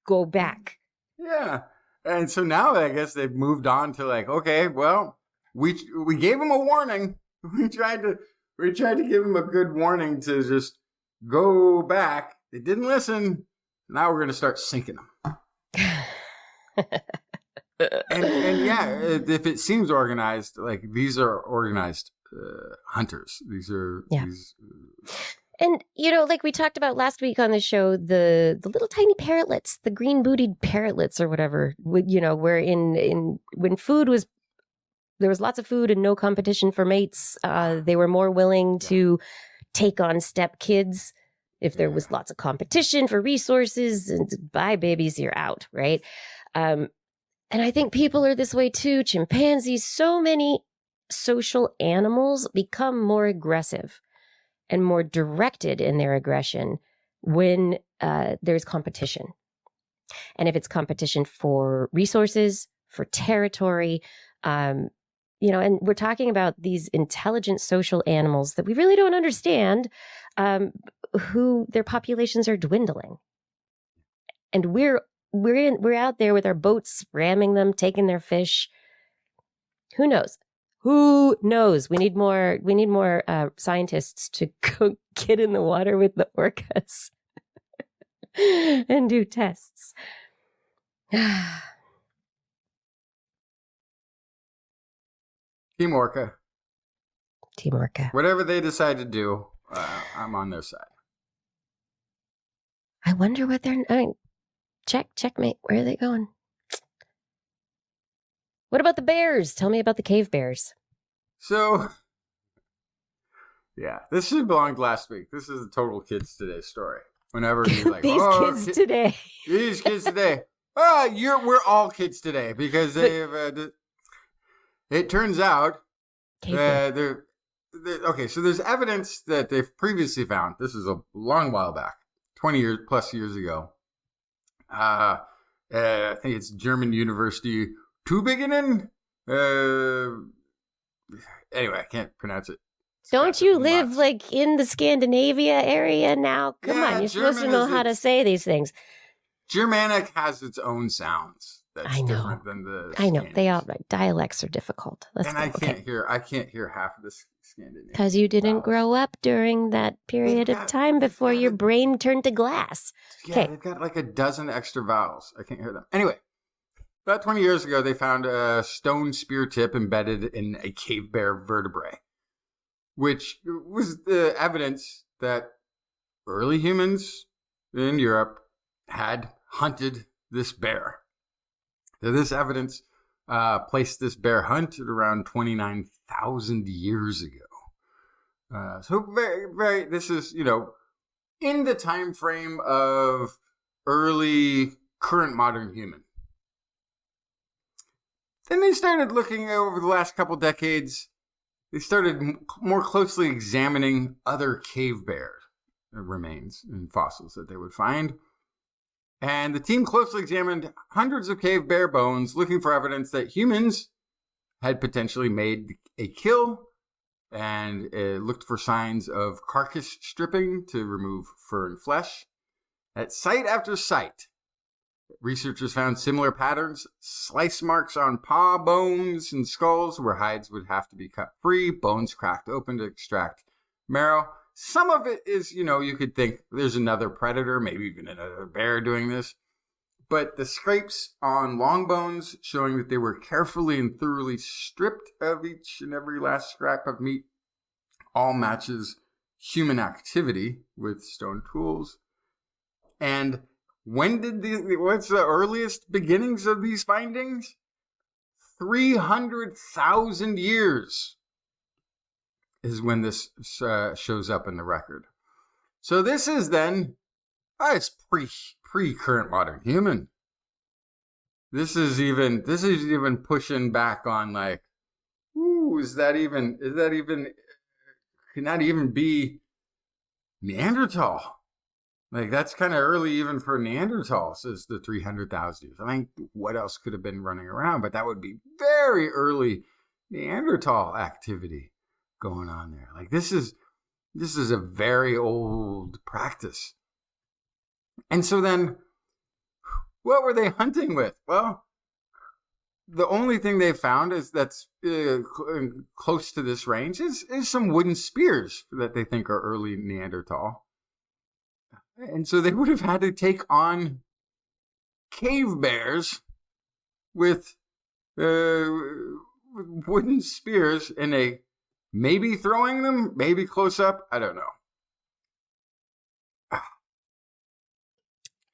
go back. Yeah. And so now I guess they've moved on to like, okay, well, we gave them a warning. We tried to give them a good warning to just go back. They didn't listen. Now we're going to start sinking them. and yeah, if it seems organized, like these are organized hunters. These are And, like we talked about last week on the show, the little tiny parrotlets, the green-bootied parrotlets or whatever, where when there was lots of food and no competition for mates, they were more willing to take on step kids if there was lots of competition for resources, and bye babies, you're out, right? And I think people are this way too. Chimpanzees, so many social animals become more aggressive and more directed in their aggression when there's competition. And if it's competition for resources, for territory, and we're talking about these intelligent social animals that we really don't understand, who their populations are dwindling. And we're out there with our boats, ramming them, taking their fish. Who knows? Who knows? We need more scientists to go get in the water with the orcas and do tests. Team Orca. Team Orca. Whatever they decide to do, I'm on their side. I wonder what they're... checkmate. Where are they going? What about the bears? Tell me about the cave bears. So, yeah, this should have belonged last week. This is a total Kids Today story. Whenever you're like, These kids today. These kids today. We're all kids today because they've... it turns out they're... Okay, so there's evidence that they've previously found. This is a long while back, 20 plus years ago. I think it's German University Tübingen. Anyway, I can't pronounce it. Don't you live like in the Scandinavia area now? Come on, you're supposed to know how to say these things. Germanic has its own sounds. That's different than the I know. They all dialects are difficult. I can't hear half of this Scandinavian. Because you didn't grow up during that period of time before your brain turned to glass. Yeah, they've got like a dozen extra vowels. I can't hear them. Anyway, about 20 years ago, they found a stone spear tip embedded in a cave bear vertebrae, which was the evidence that early humans in Europe had hunted this bear. So this evidence placed this bear hunt at around 29,000 years ago. So very, this is, in the time frame of early current modern human. Then they started looking over the last couple decades. They started more closely examining other cave bear remains and fossils that they would find. And the team closely examined hundreds of cave bear bones, looking for evidence that humans had potentially made a kill, and looked for signs of carcass stripping to remove fur and flesh. At site after site, researchers found similar patterns: slice marks on paw bones and skulls where hides would have to be cut free, bones cracked open to extract marrow. Some of it is, you could think there's another predator, maybe even another bear doing this. But the scrapes on long bones showing that they were carefully and thoroughly stripped of each and every last scrap of meat all matches human activity with stone tools. And what's the earliest beginnings of these findings? 300,000 years is when this shows up in the record. So this is then, it's pre-current modern human. This is even pushing back on like, can that even be Neanderthal? Like, that's kind of early even for Neanderthals, is the 300,000 years. I mean, what else could have been running around? But that would be very early Neanderthal activity going on there. Like, this is a very old practice. And so then, what were they hunting with? Well, the only thing they found is that's close to this range is some wooden spears that they think are early Neanderthal. And so they would have had to take on cave bears with wooden spears and maybe throwing them, maybe close up. I don't know.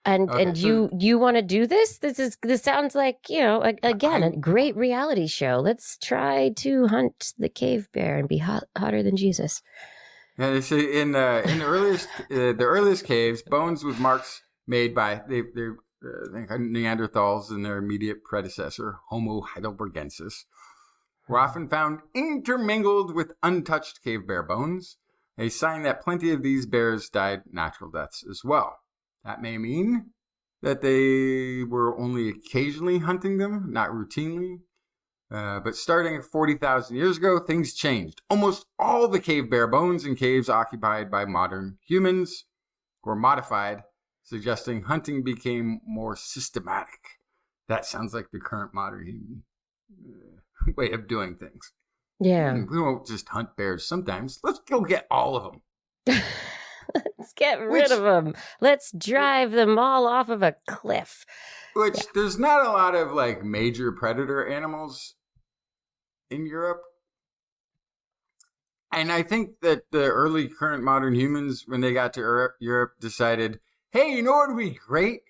And you want to do this? This sounds like, again, a great reality show. Let's try to hunt the cave bear and be hotter than Jesus. Yeah, they say in the earliest caves, bones with marks made by Neanderthals and their immediate predecessor, Homo heidelbergensis, were often found intermingled with untouched cave bear bones, a sign that plenty of these bears died natural deaths as well. That may mean that they were only occasionally hunting them, not routinely. But starting 40,000 years ago, things changed. Almost all the cave bear bones in caves occupied by modern humans were modified, suggesting hunting became more systematic. That sounds like the current modern human way of doing things. Yeah. We won't just hunt bears sometimes. Let's go get all of them. Let's get rid of them. Let's drive them all off of a cliff. There's not a lot of like major predator animals in Europe. And I think that the early current modern humans, when they got to Europe, decided, hey, you know what would be great?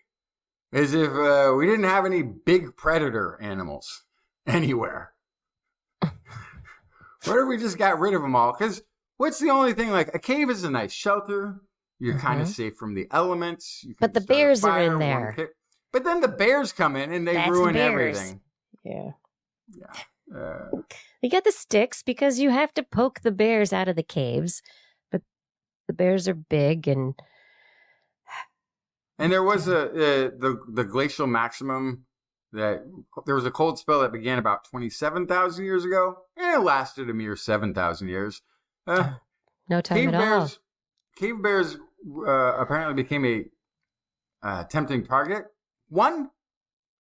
Is if we didn't have any big predator animals anywhere. What if we just got rid of them all? Because what's the only thing, like a cave is a nice shelter. You're kind of safe from the elements. You can But the start a bears are fire, in there. But then the bears come in and they That's ruin the bears. everything. Yeah. Yeah. You get the sticks because you have to poke the bears out of the caves. But the bears are big and there was the glacial maximum that there was a cold spell that began about 27,000 years ago, and it lasted a mere 7,000 years. no time at all. Cave bears apparently became a tempting target. One,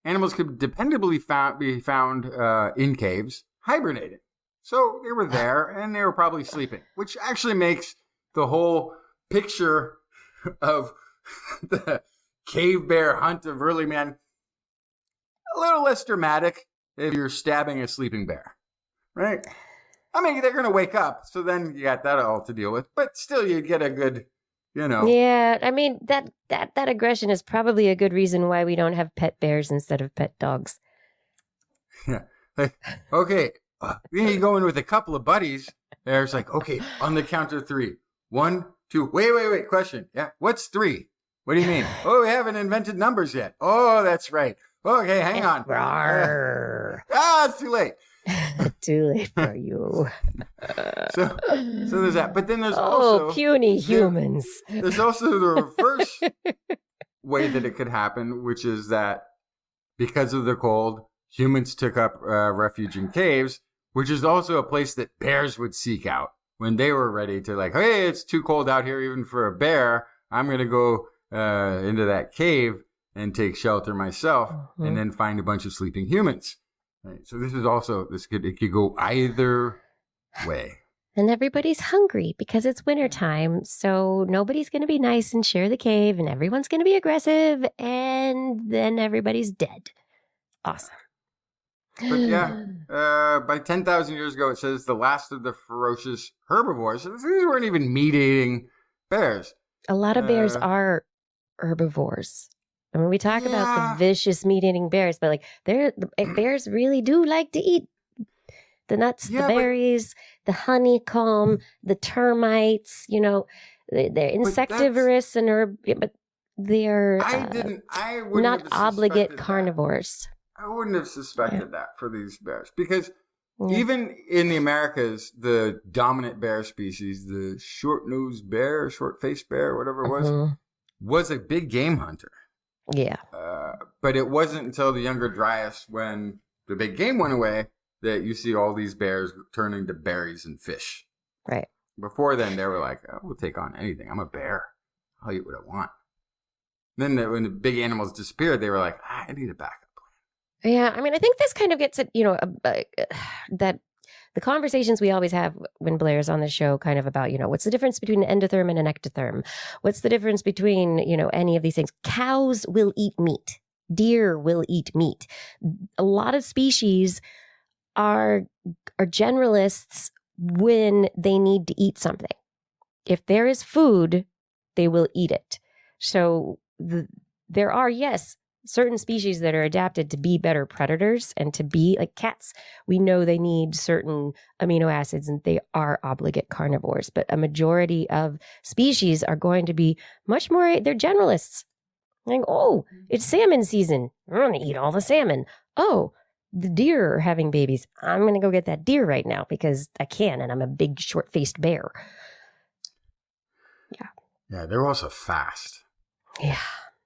animals could dependably be found in caves, hibernating. So they were there, and they were probably sleeping, which actually makes the whole picture of the cave bear hunt of early man a little less dramatic if you're stabbing a sleeping bear, right? I mean, they're going to wake up, so then you got that all to deal with, but still you get a good, Yeah, I mean, that aggression is probably a good reason why we don't have pet bears instead of pet dogs. Yeah. Like, okay, you go in with a couple of buddies, there's like, okay, on the count of 3. 1, 2, wait, question. Yeah, what's 3? What do you mean? Oh, we haven't invented numbers yet. Oh, that's right. Okay, hang on. It's too late. Too late for you. So there's that. But then there's also puny humans. There's also the reverse way that it could happen, which is that because of the cold, humans took up refuge in caves, which is also a place that bears would seek out when they were ready to like, hey, it's too cold out here even for a bear. I'm going to go into that cave and take shelter myself and then find a bunch of sleeping humans. Right. So it could go either way. And everybody's hungry because it's wintertime. So nobody's going to be nice and share the cave, and everyone's going to be aggressive, and then everybody's dead. Awesome. But yeah, by 10,000 years ago, it says the last of the ferocious herbivores. These weren't even meat-eating bears. A lot of bears are herbivores. I mean, we talk about the vicious meat-eating bears, but like bears really do like to eat the nuts, the berries, the honeycomb, the termites. They're insectivorous but they're not obligate carnivores. I wouldn't have suspected that for these bears because even in the Americas, the dominant bear species, the short-nosed bear, short-faced bear, whatever it was a big game hunter. Yeah. But it wasn't until the Younger Dryas, when the big game went away, that you see all these bears turning to berries and fish. Right. Before then, they were like, we'll take on anything. I'm a bear. I'll eat what I want. Then when the big animals disappeared, they were like, I need a backup plan. Yeah. I mean, I think this kind of gets at, that the conversations we always have when Blair's on the show kind of about, what's the difference between an endotherm and an ectotherm? What's the difference between, any of these things? Cows will eat meat. Deer will eat meat. A lot of species are generalists when they need to eat something. If there is food, they will eat it. So there are, yes, certain species that are adapted to be better predators and to be like cats. We know they need certain amino acids and they are obligate carnivores, but a majority of species are going to be much more, they're generalists. Like, oh, it's salmon season. I'm going to eat all the salmon. Oh, the deer are having babies. I'm going to go get that deer right now because I can, and I'm a big short-faced bear. Yeah. Yeah, they're also fast. Yeah.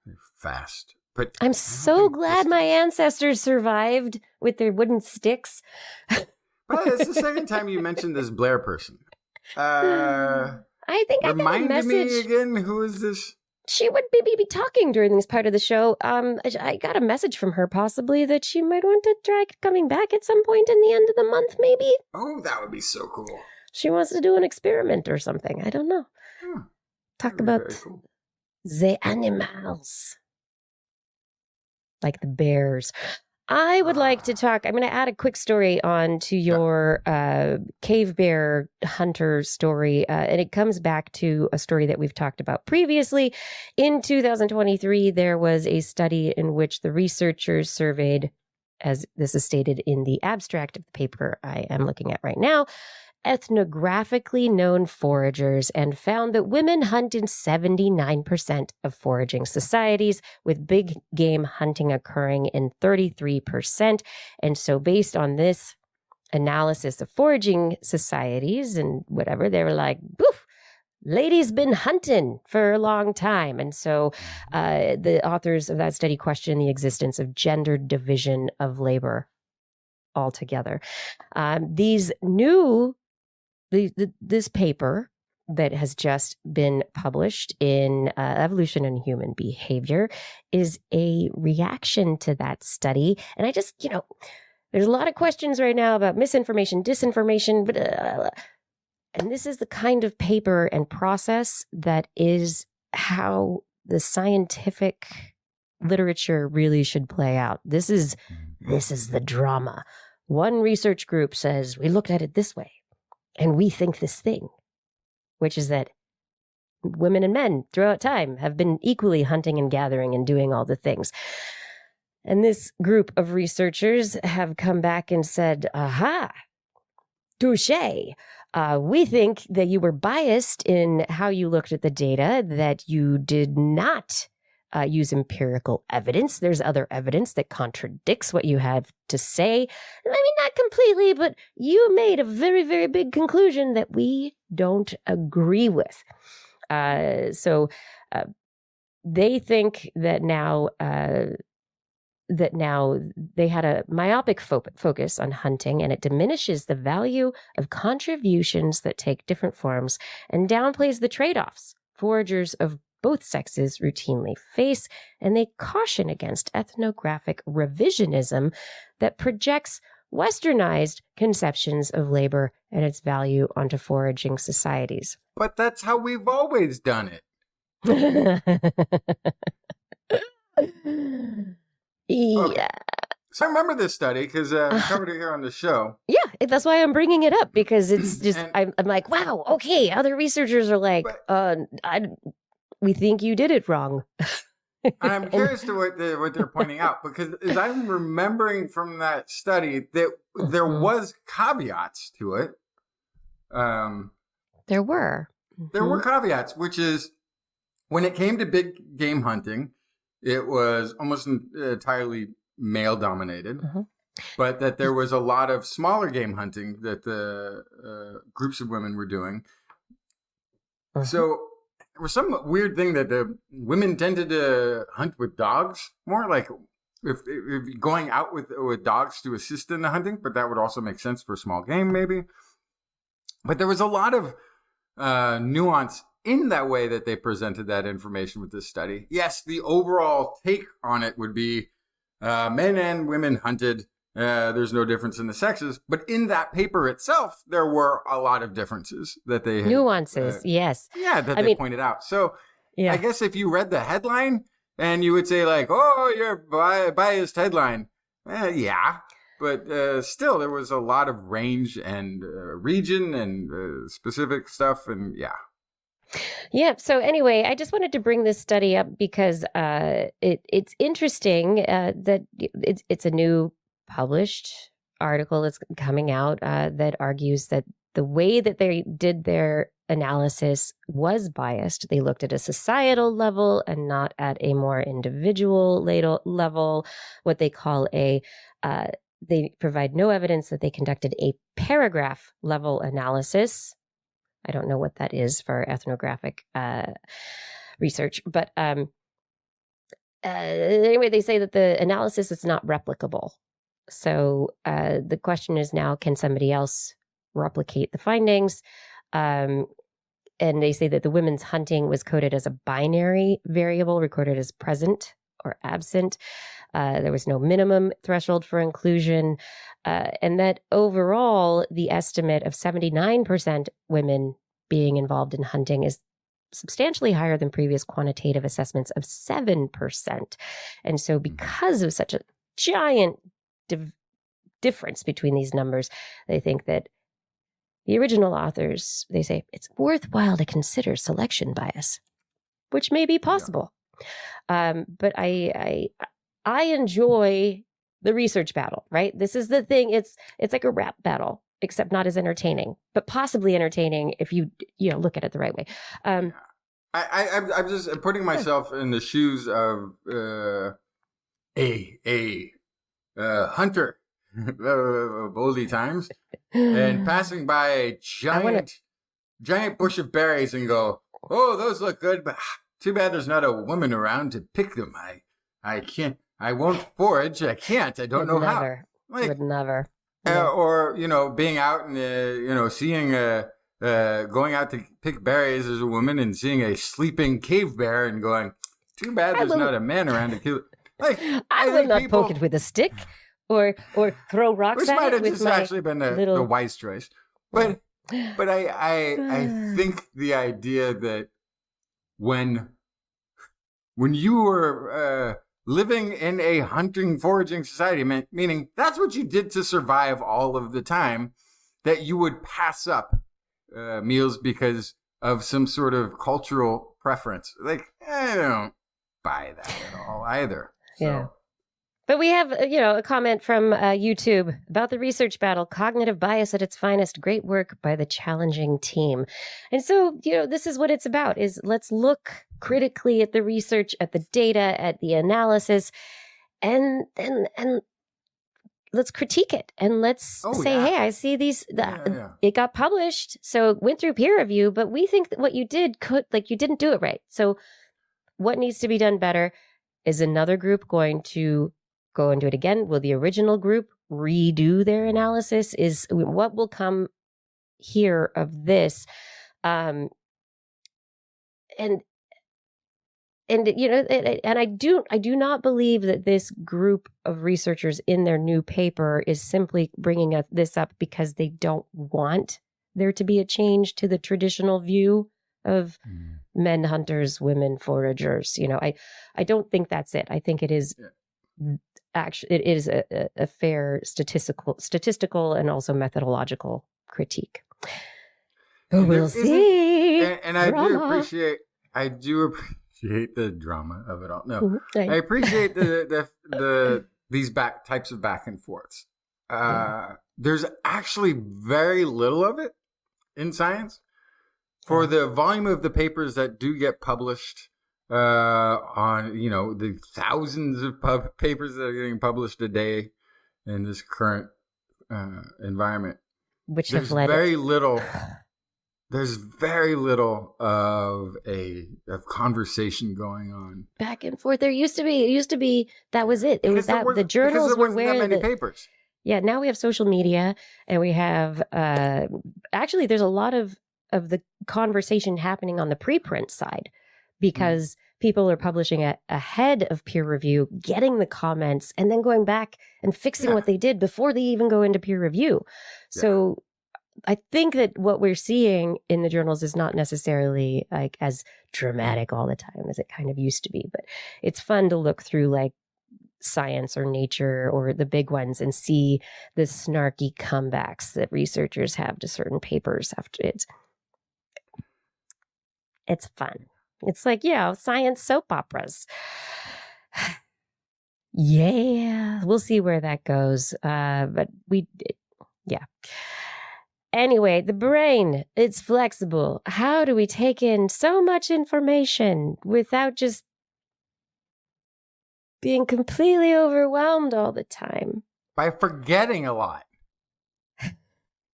They're fast. But I'm so glad my ancestors survived with their wooden sticks. Well, it's the second time you mentioned this Blair person. I think I got a message. Remind me again, who is this? she would maybe be talking during this part of the show. I got a message from her possibly that she might want to try coming back at some point in the end of the month, maybe. Oh, that would be so cool. She wants to do an experiment or something. I don't know. Talk about Cool. the animals. Like the bears. I would like to talk. I'm going to add a quick story on to your cave bear hunter story. And it comes back to a story that we've talked about previously. In 2023, there was a study in which the researchers surveyed, as this is stated in the abstract of the paper I am looking at right now, ethnographically known foragers and found that women hunt in 79% of foraging societies, with big game hunting occurring in 33%. And so based on this analysis of foraging societies and whatever, they were like, boof, ladies been hunting for a long time. And so the authors of that study question the existence of gendered division of labor altogether. This paper that has just been published in Evolution and Human Behavior is a reaction to that study. And I just, there's a lot of questions right now about misinformation, disinformation, but and this is the kind of paper and process that is how the scientific literature really should play out. This is the drama. One research group says, we looked at it this way. And we think this thing, which is that women and men throughout time have been equally hunting and gathering and doing all the things. And this group of researchers have come back and said, aha, touche. We think that you were biased in how you looked at the data, that you did not use empirical evidence. There's other evidence that contradicts what you have to say. I mean, not completely, but you made a very, very big conclusion that we don't agree with. So they think that now they had a myopic focus on hunting, and it diminishes the value of contributions that take different forms and downplays the trade-offs foragers of both sexes routinely face, and they caution against ethnographic revisionism that projects westernized conceptions of labor and its value onto foraging societies. But that's how we've always done it. Yeah. Okay. So I remember this study because we covered it here on the show. Yeah, that's why I'm bringing it up, because it's just, I'm like, wow, okay, other researchers are like, we think you did it wrong. I'm curious to what they're pointing out, because as I'm remembering from that study that there was caveats to it. There were. There were caveats, which is when it came to big game hunting, it was almost entirely male dominated, but that there was a lot of smaller game hunting that the groups of women were doing. So there was some weird thing that the women tended to hunt with dogs more, like if going out with dogs to assist in the hunting, but that would also make sense for small game maybe. But there was a lot of nuance in that way that they presented that information with this study. Yes, the overall take on it would be men and women hunted. There's no difference in the sexes. But in that paper itself, there were a lot of differences that they had. Nuances, yes. Yeah, that they pointed out. So I guess if you read the headline and you would say like, oh, you're biased headline. Yeah. But still, there was a lot of range and region and specific stuff. And yeah. Yeah. So anyway, I just wanted to bring this study up because it's interesting that it's a new published article that's coming out that argues that the way that they did their analysis was biased. They looked at a societal level and not at a more individual level, what they call they provide no evidence that they conducted a paragraph level analysis. I don't know what that is for ethnographic research, but anyway, they say that the analysis is not replicable. So the question is now, can somebody else replicate the findings? And they say that the women's hunting was coded as a binary variable, recorded as present or absent. There was no minimum threshold for inclusion. And that overall, the estimate of 79% women being involved in hunting is substantially higher than previous quantitative assessments of 7%. And so because of such a giant difference between these numbers, they think that the original authors, they say, it's worthwhile to consider selection bias, which may be possible. But I enjoy the research battle, right? This is the thing. It's like a rap battle, except not as entertaining, but possibly entertaining if you look at it the right way. I'm just putting myself in the shoes of a hunter of oldie times and passing by a giant bush of berries and go, oh, those look good, but too bad there's not a woman around to pick them. I can't. I won't forage. I can't. I don't know how. Would never. Or being out and seeing going out to pick berries as a woman and seeing a sleeping cave bear and going, too bad there's not a man around to kill it. Like, I will not poke it with a stick or throw rocks at it. Which might have just actually been the wise choice. But I think the idea that when you were living in a hunting, foraging society, meaning that's what you did to survive all of the time, that you would pass up meals because of some sort of cultural preference. Like, I don't buy that at all either. So. Yeah. But we have, a comment from YouTube about the research battle, cognitive bias at its finest, great work by the challenging team. And so, this is what it's about, is let's look critically at the research, at the data, at the analysis, and let's critique it. And let's say, hey, I see these, it got published, so it went through peer review, but we think that what you did you didn't do it right. So what needs to be done better? Is another group going to go and do it again? Will the original group redo their analysis? Is what will come here of this? And I do not believe that this group of researchers in their new paper is simply bringing this up because they don't want there to be a change to the traditional view of men hunters, women foragers. I don't think that's it. I think it is actually, it is a fair statistical and also methodological critique. We'll see. And I do appreciate the drama of it all. No, I appreciate these types of back and forths. There's actually very little of it in science. For the volume of the papers that do get published on, the thousands of papers that are getting published a day in this current environment, which there's very little. There's very little of conversation going on back and forth. It used to be that was it. It was that the journals were where that many papers. Yeah, now we have social media, and we have actually there's a lot of the conversation happening on the preprint side because people are publishing ahead of peer review, getting the comments, and then going back and fixing what they did before they even go into peer review. So I think that what we're seeing in the journals is not necessarily like as dramatic all the time as it kind of used to be, but it's fun to look through like Science or Nature or the big ones and see the snarky comebacks that researchers have to certain papers after it's fun. It's like, science soap operas. Yeah, we'll see where that goes. But Anyway, the brain, it's flexible. How do we take in so much information without just being completely overwhelmed all the time? By forgetting a lot.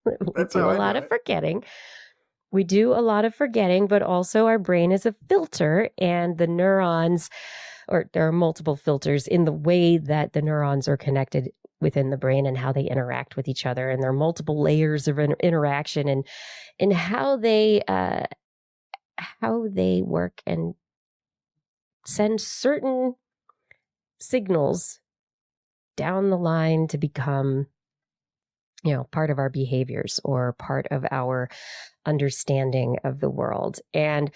We do a lot of forgetting. We do a lot of forgetting, but also our brain is a filter, and the neurons, or there are multiple filters in the way that the neurons are connected within the brain and how they interact with each other. And there are multiple layers of interaction and how they how they work and send certain signals down the line to become, part of our behaviors or part of our understanding of the world. And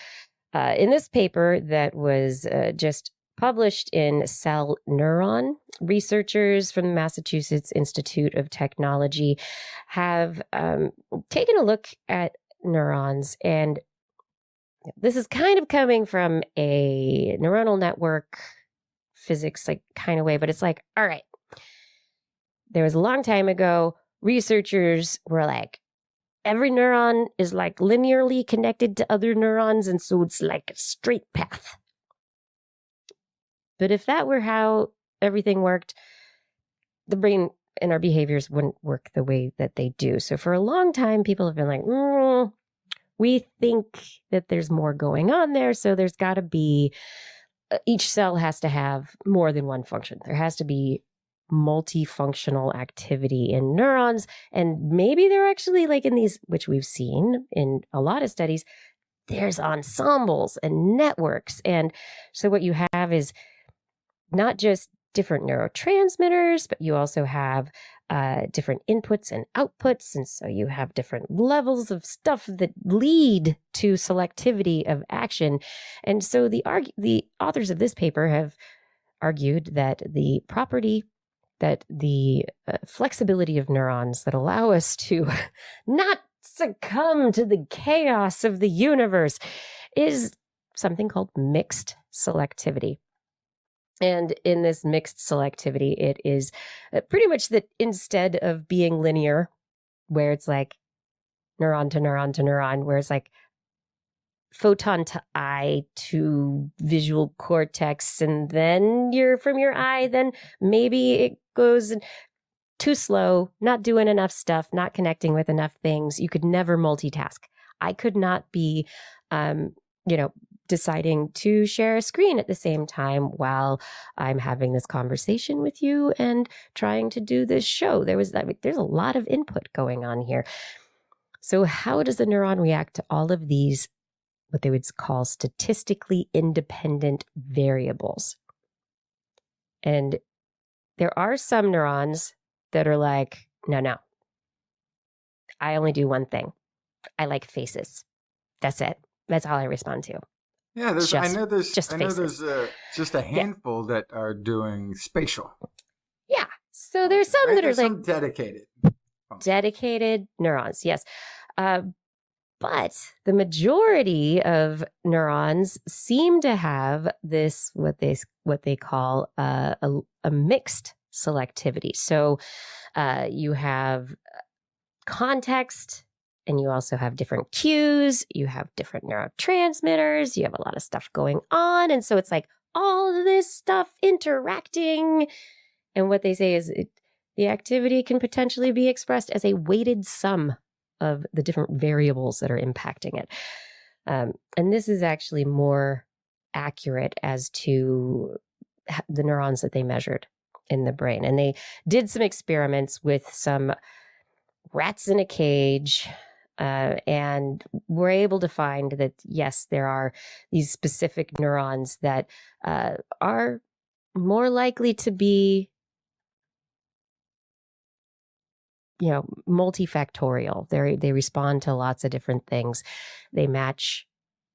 in this paper that was just published in Cell Neuron, researchers from the Massachusetts Institute of Technology have taken a look at neurons. And this is kind of coming from a neuronal network physics kind of way, but it's like, all right, there was a long time ago, researchers were like, every neuron is linearly connected to other neurons, and so it's like a straight path. But if that were how everything worked, the brain and our behaviors wouldn't work the way that they do. So for a long time, people have been like, we think that there's more going on there. So there's got to be, each cell has to have more than one function. There has to be multifunctional activity in neurons. And maybe they're actually in these, which we've seen in a lot of studies, there's ensembles and networks. And so what you have is not just different neurotransmitters, but you also have different inputs and outputs. And so you have different levels of stuff that lead to selectivity of action. And so the authors of this paper have argued that the property, that the flexibility of neurons that allow us to not succumb to the chaos of the universe is something called mixed selectivity. And in this mixed selectivity, it is pretty much that instead of being linear, where it's like neuron to neuron to neuron, where it's like photon to eye to visual cortex, and then from your eye, then maybe it goes too slow, not doing enough stuff, not connecting with enough things. You could never multitask. I could not be, deciding to share a screen at the same time while I'm having this conversation with you and trying to do this show. There's a lot of input going on here. So how does the neuron react to all of these, what they would call statistically independent variables? And there are some neurons that are like, no, I only do one thing. I like faces. That's it. That's all I respond to. Yeah, I know there's just a handful that are doing spatial. Yeah. So there's some that are some dedicated neurons. Yes. But the majority of neurons seem to have this, what they call a mixed selectivity. So you have context, and you also have different cues. You have different neurotransmitters. You have a lot of stuff going on. And so it's like all of this stuff interacting. And what they say is the activity can potentially be expressed as a weighted sum of the different variables that are impacting it. And this is actually more accurate as to the neurons that they measured in the brain. And they did some experiments with some rats in a cage, and were able to find that, yes, there are these specific neurons that are more likely to be, multifactorial. They respond to lots of different things. They match,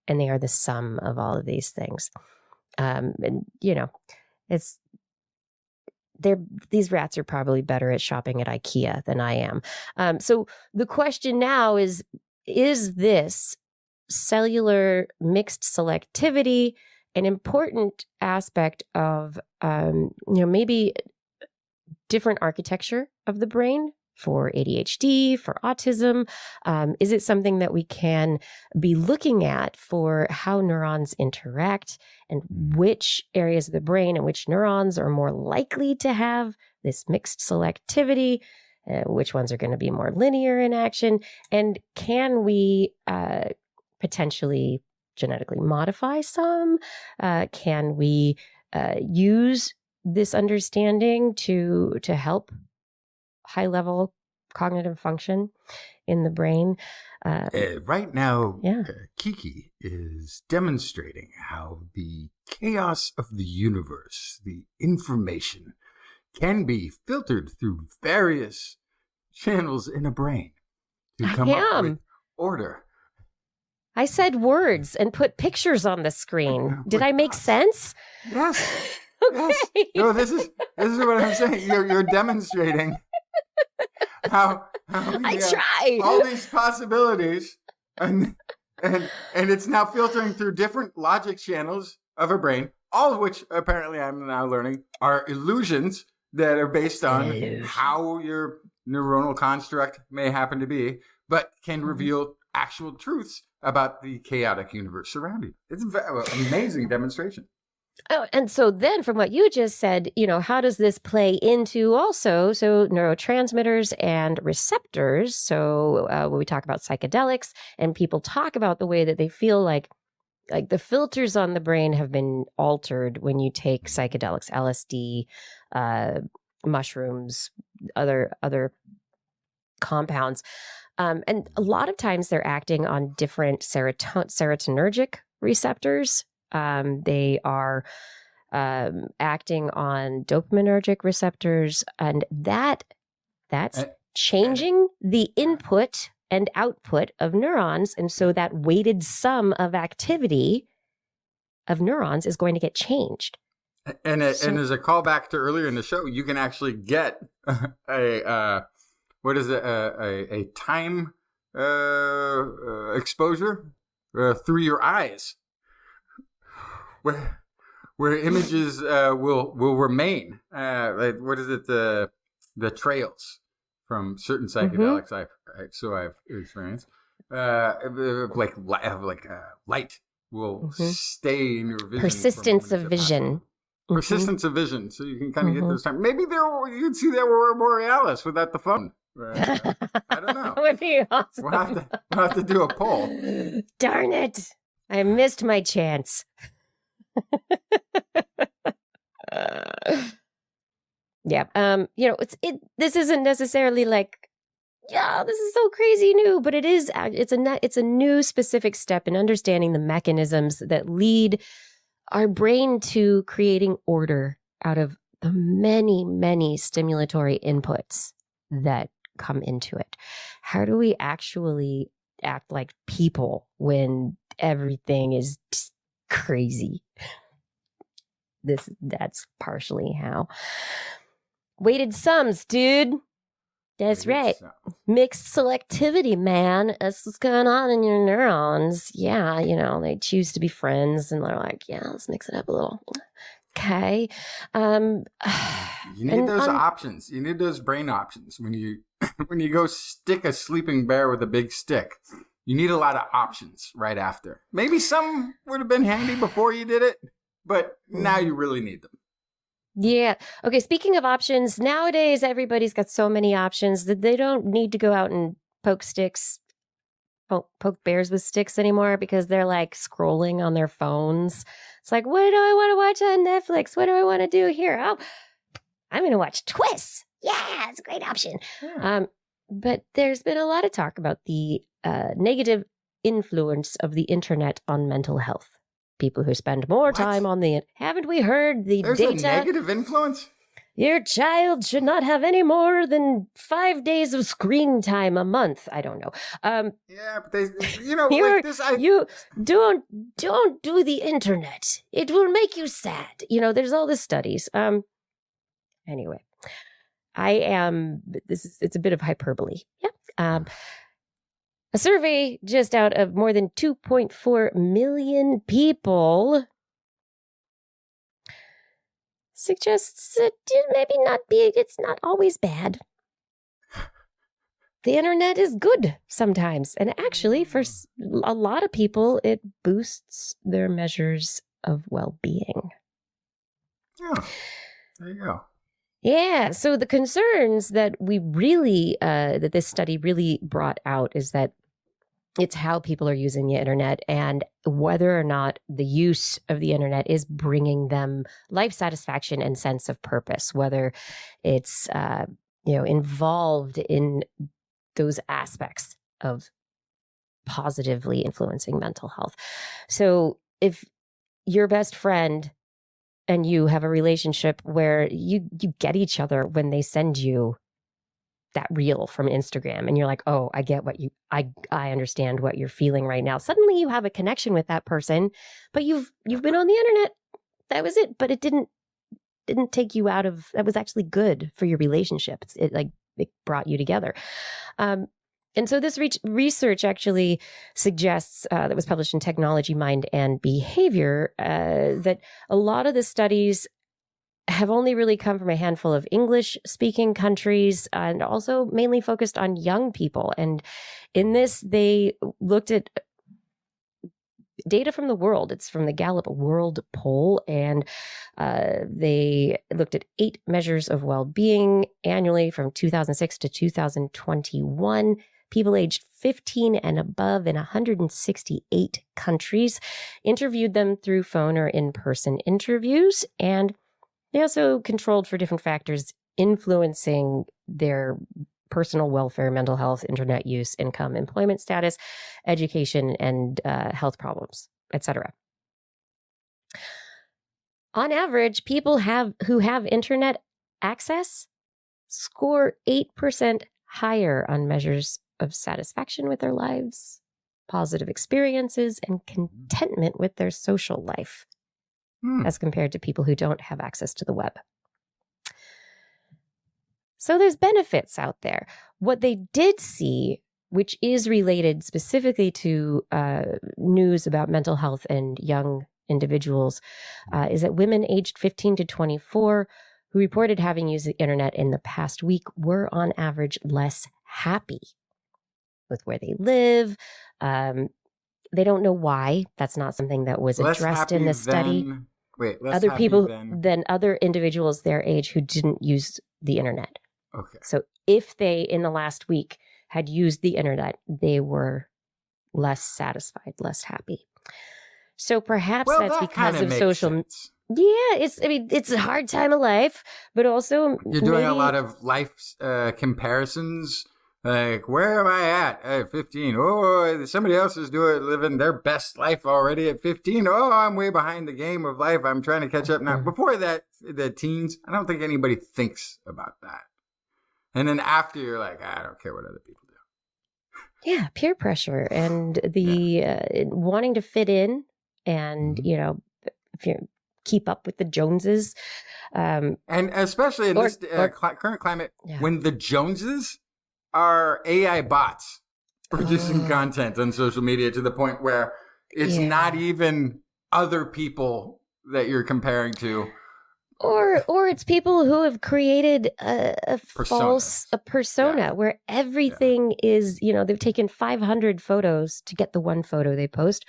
and they are the sum of all of these things. And it's these rats are probably better at shopping at IKEA than I am. So the question now is this cellular mixed selectivity an important aspect of, maybe different architecture of the brain for ADHD, for autism? Is it something that we can be looking at for how neurons interact and which areas of the brain and which neurons are more likely to have this mixed selectivity? Which ones are going to be more linear in action? And can we potentially genetically modify some? Can we use this understanding to help high-level cognitive function in the brain. Right now, Yeah. Kiki is demonstrating how the chaos of the universe, the information, can be filtered through various channels in a brain to come up with order. I said words and put pictures on the screen. Did I make sense? Yes. Okay. Yes. No, this is what I'm saying. You're demonstrating how I try. all these possibilities, and it's now filtering through different logic channels of a brain, all of which apparently I'm now learning are illusions that are based on how your neuronal construct may happen to be, but can reveal actual truths about the chaotic universe surrounding. It's an amazing demonstration. Oh, and so then from what you just said, how does this play into also, so neurotransmitters and receptors? So when we talk about psychedelics and people talk about the way that they feel like the filters on the brain have been altered when you take psychedelics, LSD, mushrooms, other compounds. And a lot of times they're acting on different serotonergic receptors. They are acting on dopaminergic receptors, and that's changing the input and output of neurons. And so that weighted sum of activity of neurons is going to get changed. And as a callback to earlier in the show, you can actually get a time exposure through your eyes, where images will remain. What is it? The trails from certain psychedelics I've experienced. Light will stay in your vision. Persistence of vision. Persistence of vision. So you can kind of get those time. Maybe you can see the Aurora Borealis without the phone. I don't know. That would be awesome. We'll have to do a poll. Darn it. I missed my chance. Yeah. This isn't necessarily like, yeah, this is so crazy new, but it's a new specific step in understanding the mechanisms that lead our brain to creating order out of the many, many stimulatory inputs that come into it. How do we actually act like people when everything is just crazy? That's partially how. Weighted sums, dude. That's right. Mixed selectivity, man. That's what's going on in your neurons. Yeah, they choose to be friends and they're like, yeah, let's mix it up a little. Okay. You need those options. You need those brain options. When you go stick a sleeping bear with a big stick, you need a lot of options right after. Maybe some would have been handy before you did it, but now you really need them. Yeah. Okay. Speaking of options, nowadays everybody's got so many options that they don't need to go out and poke bears with sticks anymore because they're like scrolling on their phones. It's like, what do I want to watch on Netflix? What do I want to do here? Oh, I'm going to watch TWIS. Yeah, it's a great option. Yeah. But there's been a lot of talk about the negative influence of the internet on mental health. People who spend more time on haven't we heard the There's data? There's a negative influence? Your child should not have any more than 5 days of screen time a month. I don't know. Yeah, but you don't do the internet. It will make you sad. There's all the studies. Anyway, it's a bit of hyperbole. Yeah. A survey just out of more than 2.4 million people suggests that it's not always bad. The internet is good sometimes. And actually, for a lot of people, it boosts their measures of well-being. Yeah, there you go. Yeah. So the concerns that that this study really brought out is that it's how people are using the internet and whether or not the use of the internet is bringing them life satisfaction and sense of purpose, whether it's involved in those aspects of positively influencing mental health. So if your best friend and you have a relationship where you get each other when they send you that reel from Instagram and you're like, oh, I get what I understand what you're feeling right now. Suddenly you have a connection with that person, but you've been on the internet. That was it. But it didn't take you out of, that was actually good for your relationship. It brought you together. And so this research actually suggests, that was published in Technology, Mind, and Behavior, that a lot of the studies have only really come from a handful of English-speaking countries and also mainly focused on young people. And in this, they looked at data from the world. It's from the Gallup World Poll, and they looked at 8 measures of well-being annually from 2006 to 2021. People aged 15 and above in 168 countries, interviewed them through phone or in-person interviews, and they also controlled for different factors influencing their personal welfare, mental health, internet use, income, employment status, education, and health problems, etc. On average, people who have internet access score 8% higher on measures of satisfaction with their lives, positive experiences, and contentment with their social life as compared to people who don't have access to the web. So there's benefits out there. What they did see, which is related specifically to news about mental health and young individuals, is that women aged 15 to 24 who reported having used the internet in the past week were on average less happy with where they live. They don't know why. That's not something that was addressed in this study. Other people than other individuals their age who didn't use the internet. Okay. So if they, in the last week, had used the internet, they were less satisfied, less happy. So perhaps that's because of social. Sense. Yeah, it's a hard time of life, but also you're doing a lot of life comparisons. Like, where am I at 15? Oh, somebody else is living their best life already at 15. Oh, I'm way behind the game of life. I'm trying to catch up now. Before that, the teens, I don't think anybody thinks about that. And then after, you're like, I don't care what other people do. Yeah, peer pressure and the wanting to fit in and, if you keep up with the Joneses. And especially in this current climate, when the Joneses are AI bots producing content on social media to the point where it's not even other people that you're comparing to. Or it's people who have created a persona where everything is, they've taken 500 photos to get the one photo they post.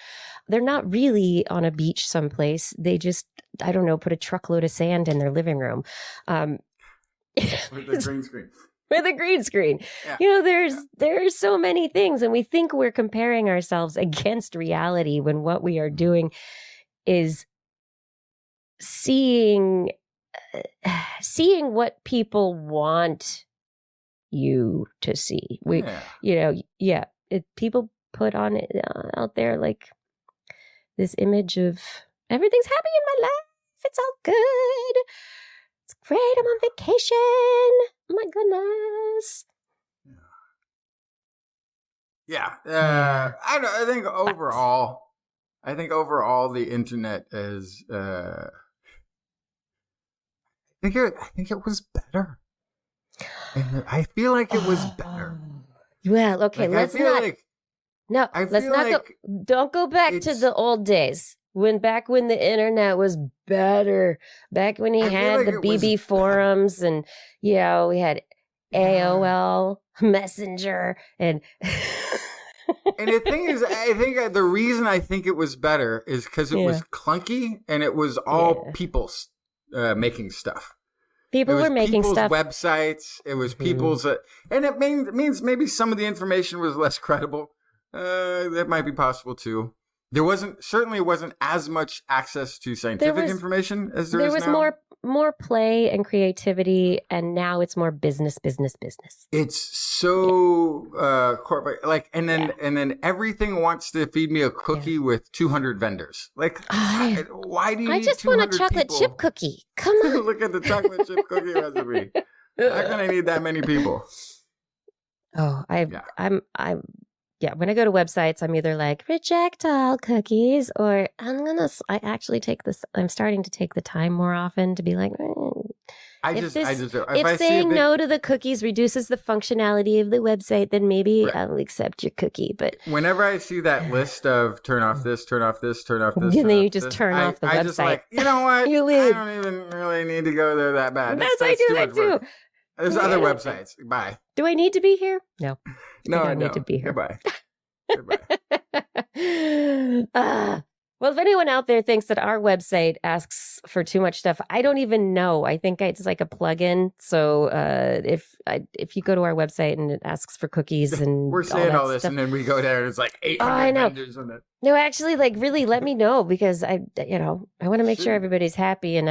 They're not really on a beach someplace. They just, I don't know, put a truckload of sand in their living room. With the green screen. With a green screen. Yeah. There's so many things, and we think we're comparing ourselves against reality when what we are doing is seeing what people want you to see. People put on it out there like this image of everything's happy in my life. It's all good. It's great. I'm on vacation. Oh my goodness. Yeah. I think overall the internet is. I think it was better. And I feel like it was better. Well, okay. Let's not. Don't go back to the old days. Back when the internet was better, back when he had the BB forums and, we had AOL Messenger and. And the thing is, I think the reason I think it was better is because it was clunky and it was all people making stuff. People were making stuff. Websites. It was people's, and it means maybe some of the information was less credible. That might be possible too. There certainly wasn't as much access to scientific information as there is now. more play and creativity, and now it's more business. It's so corporate. Like, and then everything wants to feed me a cookie with 200 vendors. Like, why do you? I need just want a 200 chocolate people? chip cookie. Come on. Look at the chocolate chip cookie recipe. How can I need that many people? Oh, when I go to websites, I'm either like reject all cookies, or I'm starting to take the time more often to be like, if saying no to the cookies reduces the functionality of the website, then maybe I'll accept your cookie. But whenever I see that list of turn off this, turn off this, turn off this, and then you just turn off the website. I just like, you know what? You leave. I don't even really need to go there that bad. That's I do that too. There's other websites. Bye. Do I need to be here? No. No, I don't need to be here. Goodbye. Well, if anyone out there thinks that our website asks for too much stuff, I don't even know. I think it's like a plugin. So if you go to our website and it asks for cookies and we're saying all this stuff, and then we go there and it's like 800 vendors on it. No, actually, like really let me know, because I want to make sure everybody's happy. And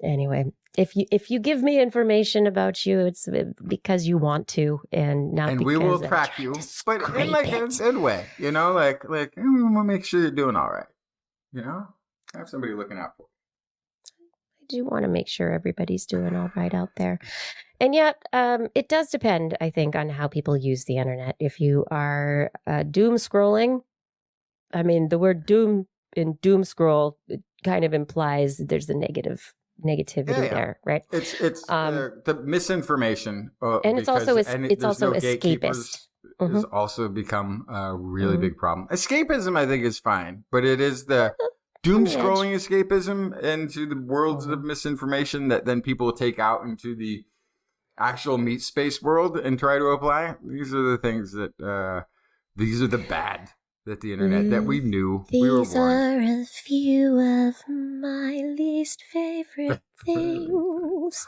anyway, if you give me information about you, it's because you want to, and not and because we will track you, but in like a good way, like we want to make sure you're doing all right. Have somebody looking out for you. I do want to make sure everybody's doing all right out there, and yet it does depend, I think, on how people use the internet. If you are doom scrolling, I mean, the word doom in doom scroll, it kind of implies that there's a negativity there, right? It's the misinformation, and it's also escapist. Has also become a really big problem. Escapism, I think, is fine, but it is the doom scrolling escapism into the worlds of misinformation that then people take out into the actual meat space world and try to apply. These are the things that these are the bad that the internet that we knew we were born. These are a few of my least favorite things.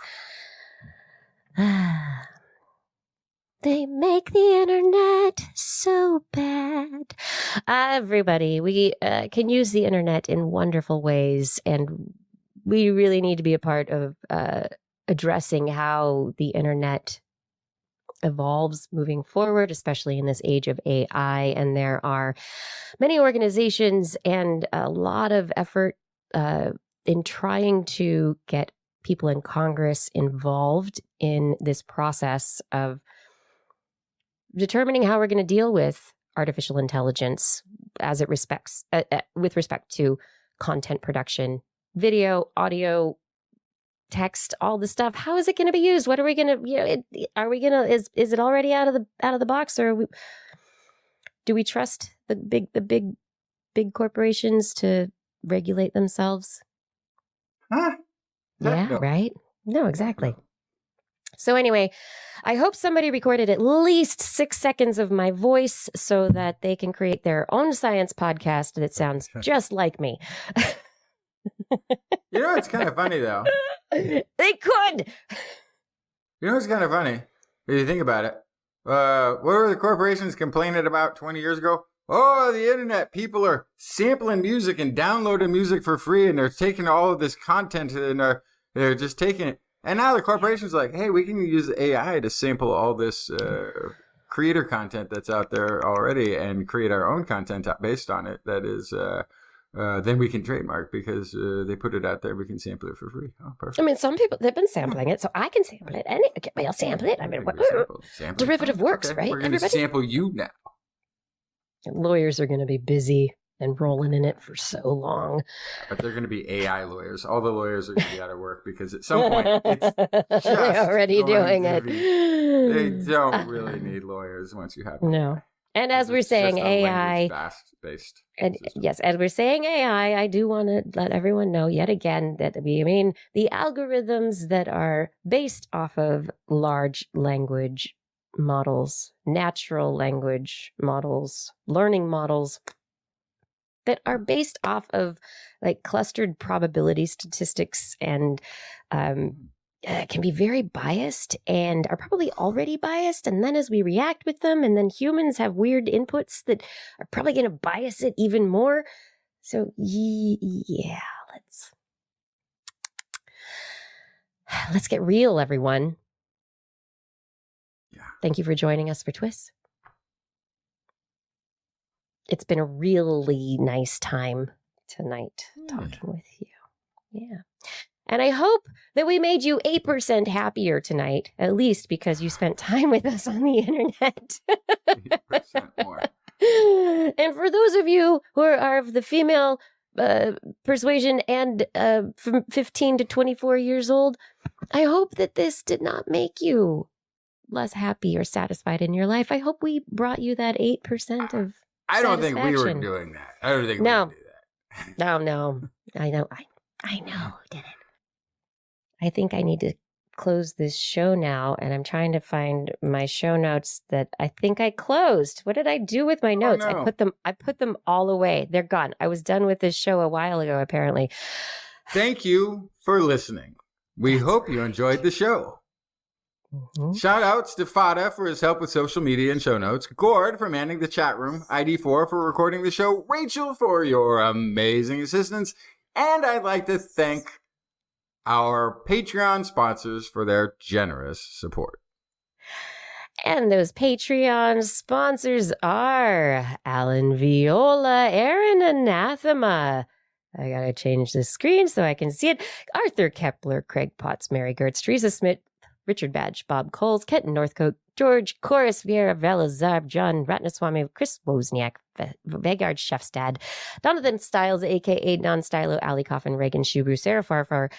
They make the internet so bad. Everybody, we can use the internet in wonderful ways, and we really need to be a part of addressing how the internet evolves moving forward, especially in this age of AI. And there are many organizations and a lot of effort in trying to get people in Congress involved in this process of determining how we're going to deal with artificial intelligence as it with respect to content production, video, audio, text, all the stuff. How is it going to be used? What are we going to, is it already out of the box, or do we trust the big corporations to regulate themselves? Huh? Yeah, no. Right? No, exactly. So anyway, I hope somebody recorded at least 6 seconds of my voice so that they can create their own science podcast that sounds just like me. It's kind of funny, though. They could. It's kind of funny if you think about it. What were the corporations complaining about 20 years ago? Oh, the internet. People are sampling music and downloading music for free, and they're taking all of this content and they're just taking it. And now the corporation's like, hey, we can use AI to sample all this creator content that's out there already and create our own content based on it. That is, then we can trademark because they put it out there. We can sample it for free. Oh, perfect. I mean, some people, they've been sampling it, so I can sample it. I'll sample it. I mean, derivative works, okay. Right? We're going to sample you now. Lawyers are going to be busy and rolling in it for so long. But they're going to be AI lawyers. All the lawyers are going to be out of work because at some point it's just they're already doing it. They don't really need lawyers once you have them. No. And as we're saying, AI, based and yes, as we're saying AI, I do want to let everyone know yet again that the algorithms that are based off of large language models, natural language models, learning models that are based off of like clustered probability statistics and can be very biased and are probably already biased. And then as we react with them, and then humans have weird inputs that are probably going to bias it even more. So yeah, let's get real, everyone. Yeah. Thank you for joining us for TWIS. It's been a really nice time tonight talking with you. Yeah. And I hope that we made you 8% happier tonight, at least because you spent time with us on the internet. 8% more. And for those of you who are of the female persuasion and from 15 to 24 years old, I hope that this did not make you less happy or satisfied in your life. I hope we brought you that 8% of I don't think we were satisfaction. doing that. I don't think No. we would do that. No. I know. I know, didn't. I think I need to close this show now, and I'm trying to find my show notes that I think I closed. What did I do with my notes? no. I put them all away. They're gone. I was done with this show a while ago, apparently. Thank you for listening. We hope you enjoyed the show. Mm-hmm. Shout outs to Fada for his help with social media and show notes, Gord for manning the chat room, ID4 for recording the show, Rachel for your amazing assistance, and I'd like to thank our Patreon sponsors for their generous support. And those Patreon sponsors are Alan Viola, Aaron Anathema. I gotta change the screen so I can see it. Arthur Kepler, Craig Potts, Mary Gertz, Teresa Smith, Richard Badge, Bob Coles, Kenton Northcote, George Chorus, Vieira, Velazar, John Ratnaswamy, Chris Wozniak, Vegard Chefstad, Donathan Styles, a.k.a. Don Stylo, Ali Coffin, Reagan Shubu, Sarah Farfar,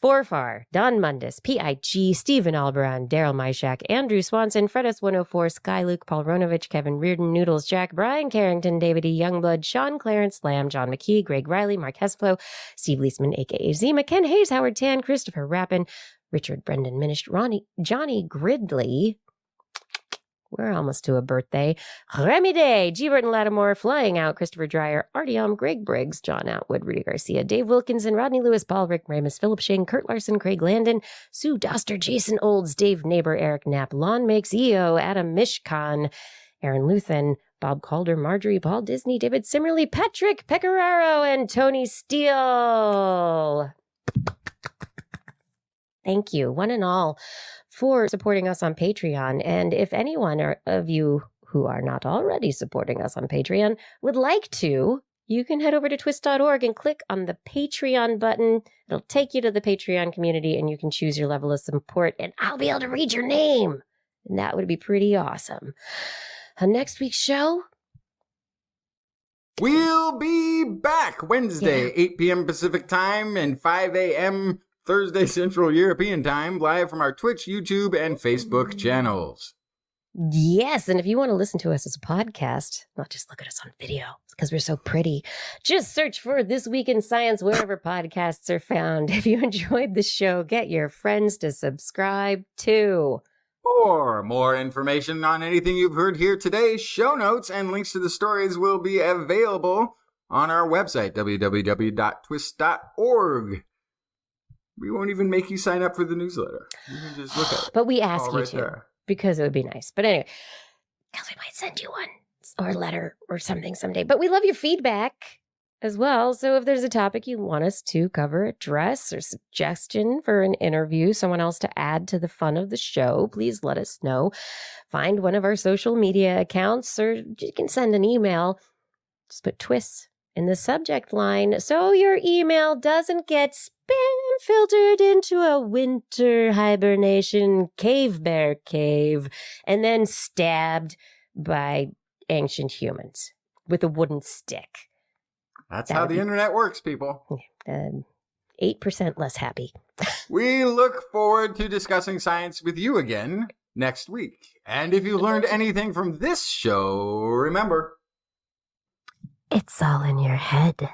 Forfar, Don Mundus, P.I.G., Stephen Albaran, Daryl Myshak, Andrew Swanson, Fredus 104, Sky Luke, Paul Ronovich, Kevin Reardon, Noodles Jack, Brian Carrington, David E. Youngblood, Sean Clarence Lamb, John McKee, Greg Riley, Mark Hesflo, Steve Leisman, a.k.a. Zima, Ken Hayes, Howard Tan, Christopher Rappin, Richard Brendan Ministr, Johnny Gridley. We're almost to a birthday. Remy Day, G. Burton Lattimore, Flying Out, Christopher Dreyer, Artyom, Greg Briggs, John Outwood, Rudy Garcia, Dave Wilkinson, Rodney Lewis, Paul Rick Ramus, Philip Shane, Kurt Larson, Craig Landon, Sue Doster, Jason Olds, Dave Neighbor, Eric Knapp, Lon Makes EO, Adam Mishkan, Aaron Luthen, Bob Calder, Marjorie, Paul Disney, David Simmerly, Patrick Pecoraro, and Tony Steele. Thank you, one and all, for supporting us on Patreon. And if anyone of you who are not already supporting us on Patreon would like to, you can head over to twist.org and click on the Patreon button. It'll take you to the Patreon community and you can choose your level of support and I'll be able to read your name. And that would be pretty awesome. On next week's show, we'll be back Wednesday, 8 p.m. Pacific time and 5 a.m. Thursday Central European Time, live from our Twitch, YouTube, and Facebook channels. Yes, and if you want to listen to us as a podcast, not just look at us on video, because we're so pretty, just search for This Week in Science wherever podcasts are found. If you enjoyed the show, get your friends to subscribe too. For more information on anything you've heard here today, show notes and links to the stories will be available on our website, www.twist.org. We won't even make you sign up for the newsletter. You can just look at it. But we ask you right to, there. because it would be nice. But anyway, because we might send you one or a letter or something someday. But we love your feedback as well. So if there's a topic you want us to cover, address, or suggestion for an interview, someone else to add to the fun of the show, please let us know. Find one of our social media accounts, or you can send an email. Just put TWIS in the subject line so your email doesn't get spam filtered into a winter hibernation cave bear cave and then stabbed by ancient humans with a wooden stick. That's how the internet works, people. 8% less happy. We look forward to discussing science with you again next week. And if you learned anything from this show, remember, it's all in your head.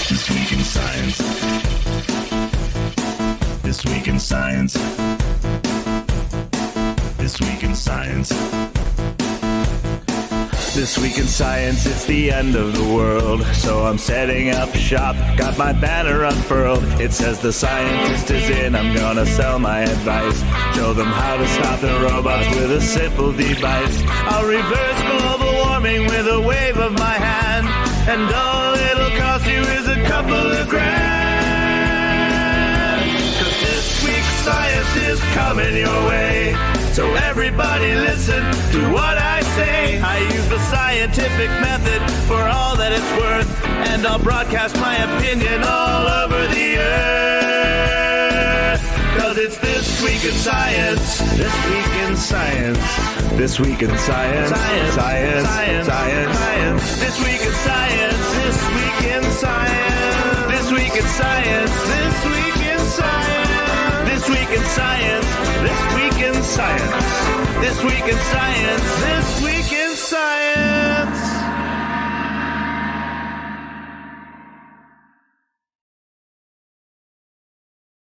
This Week in Science. This Week in Science. This Week in Science. This Week in Science, it's the end of the world. So I'm setting up shop, got my banner unfurled. It says the scientist is in, I'm gonna sell my advice. Show them how to stop the robots with a simple device. I'll reverse global warming with a wave of my hand. And all it'll cost you is a couple of grand. science is coming your way. So everybody listen to what I say. I use the scientific method for all that it's worth, and I'll broadcast my opinion all over the earth. 'Cause it's This Week in Science. This Week in Science. This Week in Science. Science. Science. Science. Science. Science. This Week in Science. This Week in Science. This Week in Science. This Week in Science. This Week in Science. This Week in Science. This Week in Science. This Week in Science.